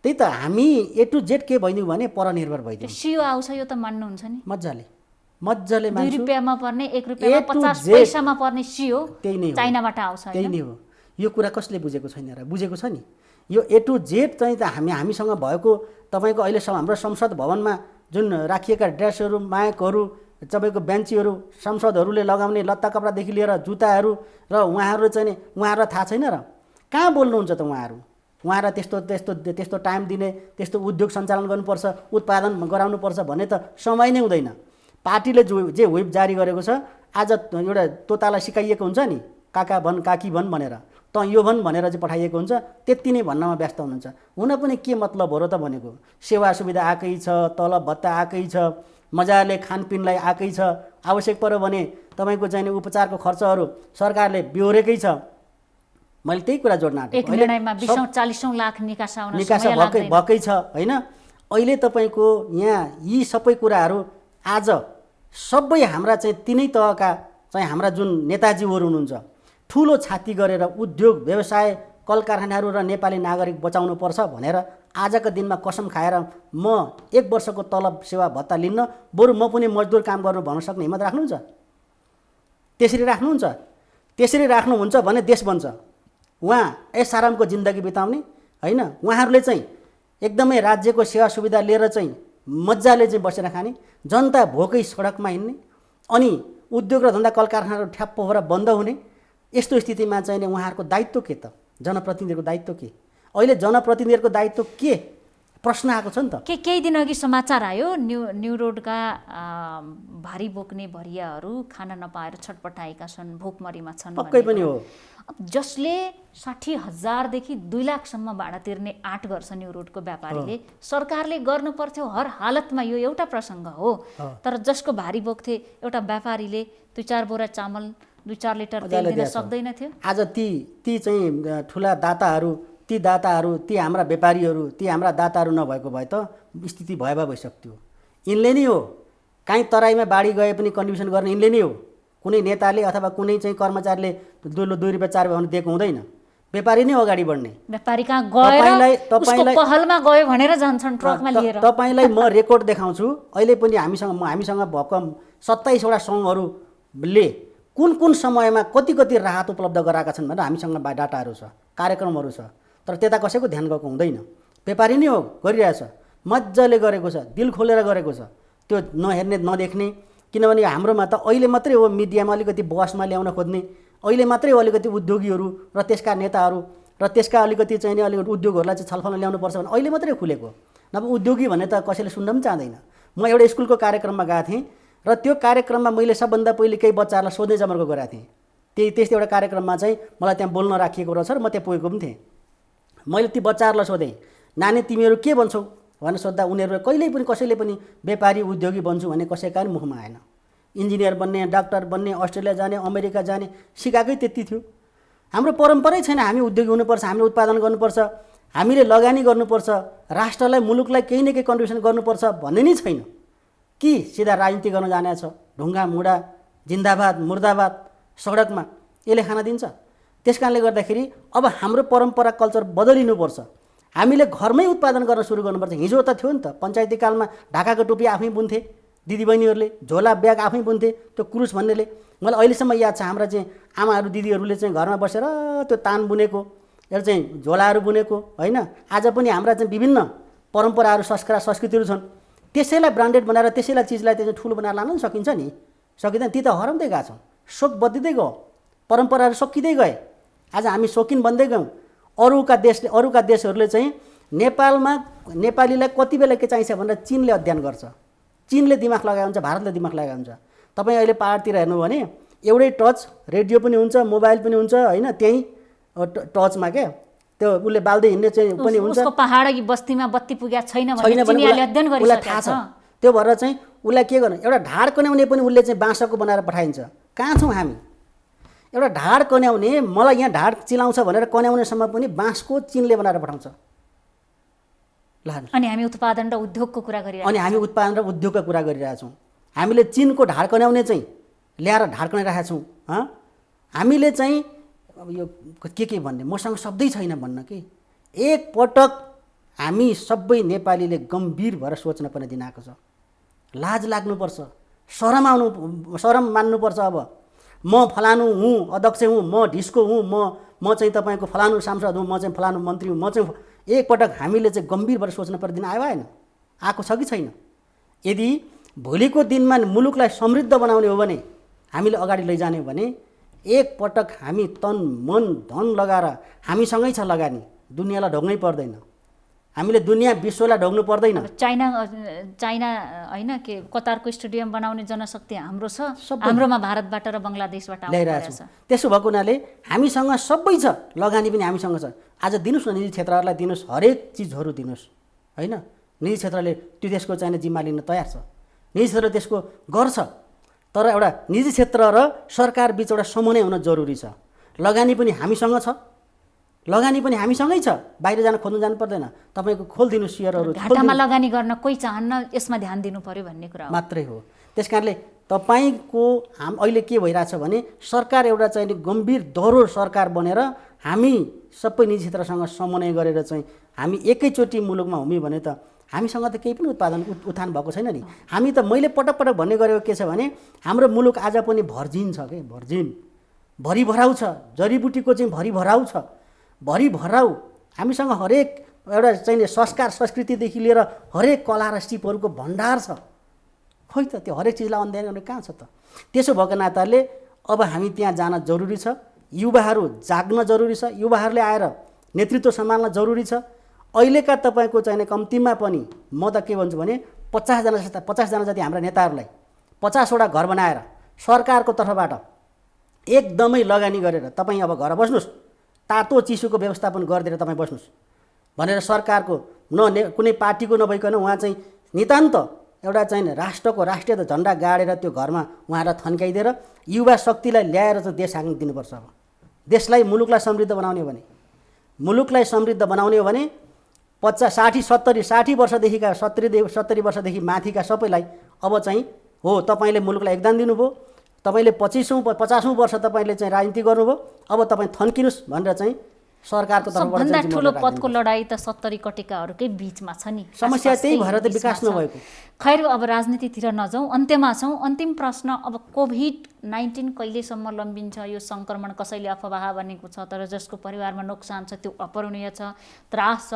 त्यही त हामी A to Z के भइदिउँ भने परनिर्भर भइदिउँ। सियो आउँछ यो त मान्नुहुन्छ नि? मजाले 2 रुपियाँमा पर्ने 1 रुपियाँमा 50 पैसामा पर्ने सियो त्यही नै हो, चाइनाबाट आउँछ। त्यही नै हो। यो कुरा कसले बुझेको छैन र? बुझेको छ नि। यो A to Z चाहिँ त हामीसँग भएको तपाईँको अहिलेसम्म हाम्रो संसद भवनमा जुन राखिएका ड्रेसहरू, माइकहरू, तपाईँको बेन्चीहरू, सांसदहरूले लगाउने लत्ता कपडादेखि लिएर जुत्ताहरू र उहाँहरू चाहिँ नि उहाँहरूलाई थाहा छैन र? कहाँ बोल्नुहुन्छ त उहाँहरूलाई त्यस्तो टाइम दिने, त्यस्तो उद्योग सञ्चालन गर्नुपर्छ, उत्पादन गराउनुपर्छ भन्ने त समय नै हुँदैन। पार्टीले जे व्हिप जारी गरेको छ, आज एउटा तोतालाई सिकाइएको हुन्छ नि काका भन् काकी भन् भनेर, त यो भन् भनेर चाहिँ पठाइएको हुन्छ, त्यति नै भन्नमा व्यस्त हुनुहुन्छ। हुन पनि के मतलब हो र त भनेको, सेवा सुविधा आएकै छ, तलब भत्ता आएकै छ, मजाले खानपिनलाई आएकै छ, आवश्यक पर्यो भने तपाईँको चाहिने उपचारको खर्चहरू सरकारले बेहोरेकै छ। मैले त्यही कुरा जोड्न आँटेको। एक निर्णयमा 20-40 लाख निकासा भएकै छ होइन। अहिले तपाईँको यहाँ यी सबै कुराहरू आज सबै हाम्रा चाहिँ तिनै तहका चाहिँ हाम्रा जुन नेताजीहरू हुनुहुन्छ, ठुलो छाती गरेर उद्योग व्यवसाय कल कारखानाहरू र नेपाली नागरिक बचाउनु पर्छ भनेर आजको दिनमा कसम खाएर म 1 वर्षको तलब सेवा भत्ता लिन्न, बरु म पनि मजदुर काम गर्नु भन्न सक्ने हिम्मत राख्नुहुन्छ? त्यसरी राख्नुहुन्छ? त्यसरी राख्नुहुन्छ भने देश बन्छ। उहाँ यस आरामको जिन्दगी बिताउने होइन, उहाँहरूले चाहिँ एकदमै राज्यको सेवा सुविधा लिएर चाहिँ मजाले चाहिँ बसेर खाने, जनता भोकै सडकमा हिँड्ने, अनि उद्योग र धन्दा कल कारखानाहरू ठ्याप्प भएर बन्द हुने, यस्तो स्थितिमा चाहिँ उहाँहरूको दायित्व के त? जनप्रतिनिधिको दायित्व के? अहिले जनप्रतिनिधिहरूको दायित्व के? प्रश्न आएको छ नि त। केही दिन अघि समाचार आयो, न्यू रोडका भारी बोक्ने भरियाहरू खाना नपाएर छटपटाएका छन्, भोकमरीमा छन्। पक्कै पनि हो। जसले 60,000 देखि 2 लाखसम्म भाडा तिर्ने आँट गर्छ न्यू रोडको व्यापारीले, सरकारले गर्नु पर्थ्यो हर हालतमा। यो एउटा प्रसङ्ग हो, तर जसको भारी बोक्थे एउटा व्यापारीले 2-4 बोरा चामल 2-4 लिटर तेल दिन सक्दैन थियो। आज ती चाहिँ ठुला दाताहरू, ती हाम्रा व्यापारीहरू, ती हाम्रा दाताहरू नभएको भए त स्थिति भएभए भइसक्थ्यो। यिनले नै हो, काहीँ तराईमा बाढी गए पनि कन्ट्रिब्युसन गर्ने यिनले नै हो। कुनै नेताले अथवा कुनै चाहिँ कर्मचारीले 2 रुपियाँ 4 रुपियाँ दिएको हुँदैन, व्यापारी नै अगाडि बढ्ने। व्यापारी कहाँ गएर उसको पहलमा गयो भनेर जान्छन् ट्रकमा लिएर। तपाईँलाई म रेकर्ड देखाउँछु, अहिले पनि हामीसँग भएको 27 वटा सङ्घहरूले कुन समयमा कति राहत उपलब्ध गराएका छन् भनेर हामीसँग डाटाहरू छ, कार्यक्रमहरू छ, तर त्यता कसैको ध्यान गएको हुँदैन। व्यापारी नै हो गरिरहेछ, मजाले गरेको छ, दिल खोलेर गरेको छ। त्यो नहेर्ने नदेख्ने, किनभने हाम्रोमा त अहिले मात्रै हो मिडियामा अलिकति बहसमा ल्याउन खोज्ने, अहिले मात्रै हो अलिकति उद्योगीहरू र त्यसका नेताहरू र त्यसका अलिकति चाहिँ अलिकति उद्योगहरूलाई चाहिँ छलफलमा ल्याउनुपर्छ भने अहिले मात्रै खुलेको। नभए उद्योगी भने त कसैले सुन्न पनि चाहँदैन। म एउटा स्कुलको कार्यक्रममा गएको थिएँ र त्यो कार्यक्रममा मैले सबभन्दा पहिले केही बच्चाहरूलाई सोध्ने जमर्को गरेको थिएँ। त्यस्तै एउटा कार्यक्रममा चाहिँ मलाई त्यहाँ बोल्न राखिएको रहेछ र म त्यहाँ पुगेको पनि थिएँ। मैले ती बच्चाहरूलाई सोधेँ, नानी तिमीहरू के भन्छौ भनेर सोद्धा उनीहरू कहिल्यै पनि कसैले पनि व्यापारी उद्योगी बन्छु भने कसैका पनि मुखमा आएन। इन्जिनियर बन्ने, डाक्टर बन्ने, अस्ट्रेलिया जाने, अमेरिका जाने सिकाएकै त्यति थियो। हाम्रो परम्परै छैन हामी उद्योगी हुनुपर्छ, हामीले उत्पादन गर्नुपर्छ, हामीले लगानी गर्नुपर्छ, राष्ट्रलाई मुलुकलाई केही न केही कन्ट्रिब्युसन गर्नुपर्छ भन्ने नै छैन। कि सिधा राजनीति गर्न जाने छ, ढुङ्गा मुढा जिन्दाबाद मुर्दाबाद सडकमा, यसले खाना दिन्छ। त्यस कारणले गर्दाखेरि अब हाम्रो परम्परा कल्चर बदलिनुपर्छ। हामीले घरमै उत्पादन गर्न सुरु गर्नुपर्छ। हिजो त थियो नि त, पञ्चायती कालमा ढाकाको टोपी आफै बुन्थे दिदीबहिनीहरूले, झोला ब्याग आफै बुन्थे, त्यो क्रुस भन्नेले। मलाई अहिलेसम्म याद छ हाम्रा चाहिँ आमाहरू दिदीहरूले चाहिँ घरमा बसेर त्यो तान बुनेको एउटा चाहिँ झोलाहरू बुनेको होइन। आज पनि हाम्रा चाहिँ विभिन्न परम्पराहरू संस्कृतिहरू छन्, त्यसैलाई ब्रान्डेड बनाएर त्यसैलाई चिजलाई चाहिँ ठुलो बनाएर लान सकिन्छ नि, सकिँदैन? ती त हराउँदै गएको छौँ, सोक बद्लिँदै गयो, परम्पराहरू सकिँदै गए। आज हामी सोकिन बन्दै गयौँ। अरूका देशहरूले चाहिँ नेपालमा नेपालीलाई कति बेला के चाहिन्छ भनेर चीनले अध्ययन गर्छ, चीनले दिमाग लगाएको हुन्छ, भारतले दिमाग लगाएको हुन्छ। तपाईँ अहिले पहाडतिर हेर्नु भने एउटै टच रेडियो पनि हुन्छ, मोबाइल पनि हुन्छ होइन, त्यहीँ टचमा क्या त्यो उसले बाल्दै हिँड्ने चाहिँ पनि हुन्छ। उसको पहाड कि बस्तीमा बत्ती पुगेको छैन भने उसलाई थाहा छ। त्यो भएर चाहिँ उसलाई के गर्नु, एउटा ढाड कन्याउने पनि उसले चाहिँ बाँसको बनाएर पठाइन्छ। कहाँ छौँ हामी? एउटा ढाड कन्याउने, मलाई यहाँ ढाड चिलाउँछ भनेर कन्याउनेसम्म पनि बाँसको चिनले बनाएर पठाउँछ। अनि हामी उत्पादन र उद्योगको कुरा गरिरहेछौँ। हामीले चिनको ढाड कन्याउने चाहिँ ल्याएर ढाड कनाइरहेका छौँ। हामीले चाहिँ अब यो के भन्ने, मसँग शब्दै छैन भन्न कि एकपटक हामी सबै नेपालीले गम्भीर भएर सोच्न पर्ने दिन आएको छ। लाज लाग्नुपर्छ, शरम मान्नुपर्छ। अब म फलानु हुँ, अध्यक्ष हुँ, म ढिस्को हुँ, म चाहिँ तपाईँको फलानु सांसद हुँ, म चाहिँ फलानु मन्त्री हुँ, म चाहिँ एकपटक हामीले चाहिँ गम्भीर भएर सोच्न पर्ने दिन आयो आएन? आएको छ कि छैन? यदि भोलिको दिनमा मुलुकलाई समृद्ध बनाउने हो भने, हामीले अगाडि लैजाने हो भने एकपटक हामी तन मन धन लगाएर हामीसँगै छ लगानी, दुनियाँलाई ढोग्नै पर्दैन। हामीले दुनियाँ विश्वलाई ढोग्नु पर्दैन। चाइना होइन के कतारको स्टेडियम बनाउने जनशक्ति हाम्रो छ, सबै हाम्रोमा भारतबाट र बङ्गलादेशबाट ल्याइरहेको छौँ। त्यसो भएको हुनाले हामीसँग सबै छ, लगानी पनि हामीसँग छ। आज दिनुहोस् न, निजी क्षेत्रहरूलाई दिनुहोस्, हरेक चिजहरू दिनुहोस्, होइन? निजी क्षेत्रले त्यो देशको चाहिने जिम्मा लिन तयार छ, निजी क्षेत्रले त्यसको गर्छ। तर एउटा निजी क्षेत्र र सरकार बिच एउटा समन्वय हुन जरुरी छ। लगानी पनि हामीसँग छ, लगानी पनि हामीसँगै छ, बाहिर जान खोज्नु जानु पर्दैन। तपाईँको खोलिदिनु सेयरहरू, घाटामा लगानी गर्न कोही चाहन्न, यसमा ध्यान दिनु पर्यो भन्ने कुरा मात्रै हो। त्यस कारणले तपाईँको अहिले के भइरहेछ भने सरकार एउटा चाहिने गम्भीर दह्रो सरकार बनेर हामी सबै निजी क्षेत्रसँग समन्वय गरेर चाहिँ हामी एकैचोटि मुलुकमा हुमी भने त हामीसँग त केही पनि उत्थान भएको छैन नि। हामी त मैले पटक पटक भन्ने गरेको के छ भने हाम्रो मुलुक आज पनि भर्जिन छ के, भर्जिन भरिभराउ छ, जडीबुटीको चाहिँ भरिभराउ छ, भरिभराउ। हामीसँग हरेक एउटा चाहिने संस्कार संस्कृतिदेखि लिएर हरेक कला र सिपहरूको भण्डार छ। खोइ त त्यो हरेक चिजलाई अध्ययन गर्ने कहाँ छ त? त्यसो भएको नाताले अब हामी त्यहाँ जान जरुरी छ। युवाहरू जाग्न जरुरी छ, युवाहरूले आएर नेतृत्व सम्हाल्न जरुरी छ। अहिलेका तपाईँको चाहिने कम्तीमा पनि म त के भन्छु भने 50जना जति हाम्रा नेताहरूलाई 50वटा घर बनाएर सरकारको तर्फबाट एकदमै लगानी गरेर तपाईँ अब घर बस्नुहोस्, तातो चिसोको व्यवस्थापन गरिदिएर तपाईँ बस्नुहोस् भनेर सरकारको कुनै पार्टीको नभइकन उहाँ चाहिँ नितान्त एउटा चाहिँ राष्ट्रको राष्ट्रिय झन्डा गाडेर त्यो घरमा उहाँलाई थन्काइदिएर युवा शक्तिलाई ल्याएर चाहिँ देश हाँक्न दिनुपर्छ। अब देशलाई, मुलुकलाई समृद्ध बनाउने हो भने, मुलुकलाई समृद्ध बनाउने हो भने 60 वर्षदेखिका 70 वर्षदेखि माथिका सबैलाई अब चाहिँ हो तपाईँले मुलुकलाई योगदान दिनुभयो, तपाईँले 50औँ वर्ष तपाईँले चाहिँ राजनीति गर्नुभयो, अब तपाईँ थन्किनुहोस् भनेर चाहिँ सरकारको तर्फबाट सबभन्दा ठुलो पदको लडाई त 70 कटिकाहरूकै बिचमा छ नि। समस्या त्यही भएर त विकास नभएको। खैर, अब राजनीतितिर नजाउँ, अन्त्यमा छौँ। अन्तिम प्रश्न, अब कोभिड-19 कहिलेसम्म लम्बिन्छ? यो सङ्क्रमण कसैले अफवाह बनेको छ, तर जसको परिवारमा नोक्सान छ त्यो अपरणीय छ, त्रास छ।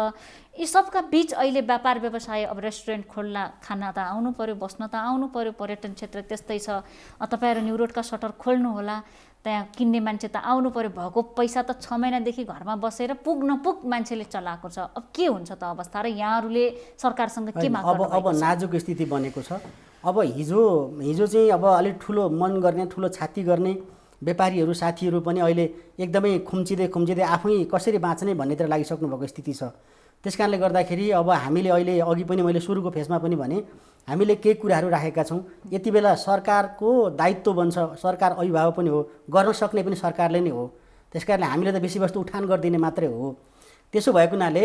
यी सबका बिच अहिले व्यापार व्यवसाय, अब रेस्टुरेन्ट खोल्न, खान त आउनु पर्यो, बस्न त आउनु पर्यो, पर्यटन क्षेत्र त्यस्तै छ। तपाईँहरू न्यु रोडका सटर खोल्नु होला, त्यहाँ किन्ने मान्छे त आउनु पर्यो, भएको पैसा त 6 महिनादेखि घरमा बसेर पुग मान्छेले चलाएको छ। अब के हुन्छ त अवस्था, र यहाँहरूले सरकारसँग के माग गर्नु भएको छ? अब नाजुक स्थिति बनेको छ। अब हिजो चाहिँ अब अलिक ठुलो मन गर्ने, ठुलो छाती गर्ने व्यापारीहरू साथीहरू पनि अहिले एकदमै खुम्चिँदै आफै कसरी बाँच्ने भन्नेतिर लागिसक्नु भएको स्थिति छ। त्यस कारणले गर्दाखेरि अब हामीले अहिले अघि पनि मैले सुरुको फेजमा पनि भने हामीले केही कुराहरू राखेका छौँ। यति बेला सरकारको दायित्व बन्छ, सरकार अभिभावक पनि हो, गर्न सक्ने पनि सरकारले नै हो। त्यस कारणले हामीले त विषयवस्तु उठान गरिदिने मात्रै हो। त्यसो भएको हुनाले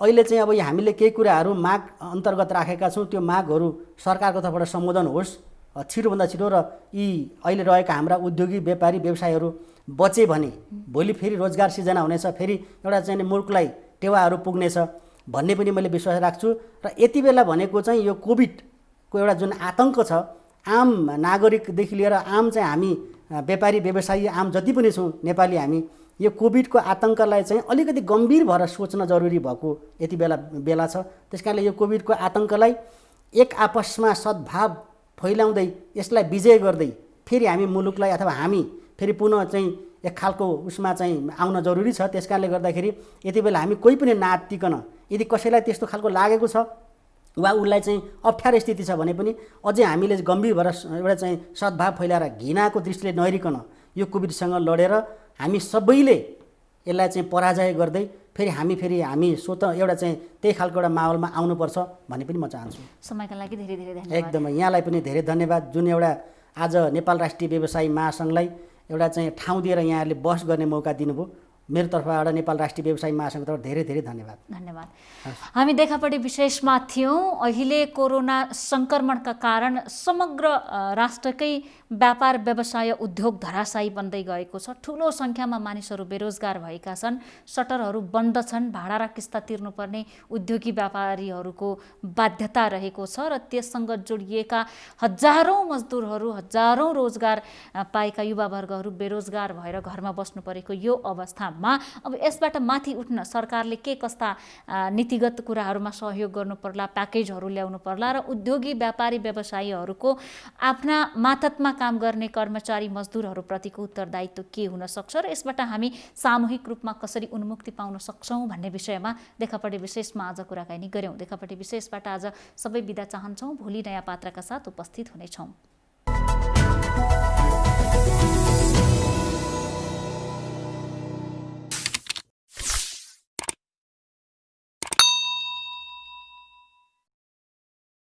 अहिले चाहिँ अब हामीले केही कुराहरू माग अन्तर्गत राखेका छौँ। त्यो मागहरू सरकारको तर्फबाट सम्बोधन होस् छिटोभन्दा छिटो, र यी अहिले रहेका हाम्रा उद्योगी व्यापारी व्यवसायहरू बचे भने भोलि फेरि रोजगार सिर्जना हुनेछ, फेरि एउटा चाहिँ मुलुकलाई टेवाहरू पुग्नेछ भन्ने पनि मैले विश्वास राख्छु। र यति बेला भनेको चाहिँ यो कोभिडको एउटा जुन आतङ्क छ, आम नागरिकदेखि लिएर आम चाहिँ हामी व्यापारी व्यवसायी आम जति पनि छौँ नेपाली, हामी यो कोभिडको आतङ्कलाई चाहिँ अलिकति गम्भीर भएर सोच्न जरुरी भएको यति बेला छ। त्यस कारणले यो कोभिडको आतङ्कलाई एक आपसमा सद्भाव फैलाउँदै यसलाई विजय गर्दै फेरि हामी मुलुकलाई अथवा हामी फेरि पुनः चाहिँ एक खालको उसमा चाहिँ आउन जरुरी छ। त्यस कारणले गर्दाखेरि यति बेला हामी कोही पनि नातिकन, यदि कसैलाई त्यस्तो खालको लागेको छ वा उसलाई चाहिँ अप्ठ्यारो स्थिति छ भने पनि अझै हामीले गम्भीर भएर एउटा चाहिँ सद्भाव फैलाएर घृणाको दृष्टिले नहेरिकन यो कोभिडसँग लडेर हामी सबैले यसलाई चाहिँ पराजय गर्दै फेरि हामी स्वतः एउटा चाहिँ त्यही खालको एउटा माहौलमा आउनुपर्छ भन्ने पनि म चाहन्छु। समयका लागि धेरै धेरै धन्यवाद। एकदमै यहाँलाई पनि धेरै धन्यवाद, जुन एउटा आज नेपाल राष्ट्रिय व्यवसायी महासङ्घलाई एउटा चाहिँ ठाउँ दिएर यहाँहरूले बहस गर्ने मौका दिनुभयो। मेरो तर्फबाट नेपाल राष्ट्रिय व्यवसायी महासङ्घबाट धेरै धेरै धन्यवाद। हामी देखापट्टि विशेषमा थियौँ। अहिले कोरोना सङ्क्रमणका कारण समग्र राष्ट्रकै व्यापार व्यवसाय उद्योग धराशायी बन्दै गएको छ। ठुलो सङ्ख्यामा मानिसहरू बेरोजगार भएका छन्, सटरहरू बन्द छन्, भाडा र किस्ता तिर्नुपर्ने उद्योगी व्यापारीहरूको बाध्यता रहेको छ र त्यससँग जोडिएका हजारौँ मजदुरहरू, हजारौँ रोजगार पाएका युवावर्गहरू बेरोजगार भएर घरमा बस्नु परेको यो अवस्थामा अवस्थामा अब यसबाट माथि उठ्न सरकारले के कस्ता नीतिगत कुराहरूमा सहयोग गर्नु पर्ला, प्याकेजहरू ल्याउनु पर्ला र उद्योगी व्यापारी व्यवसायीहरूको आफ्ना मातहतमा काम गर्ने कर्मचारी मजदुरहरूप्रतिको उत्तरदायित्व के हुन सक्छ र यसबाट हामी सामूहिक रूपमा कसरी उन्मुक्ति पाउन सक्छौँ भन्ने विषयमा देखापटी विशेषमा आज कुराकानी गऱ्यौँ। देखापटी विशेषबाट आज सबै बिदा चाहन्छौँ। भोलि नयाँ पात्रका साथ उपस्थित हुनेछौँ।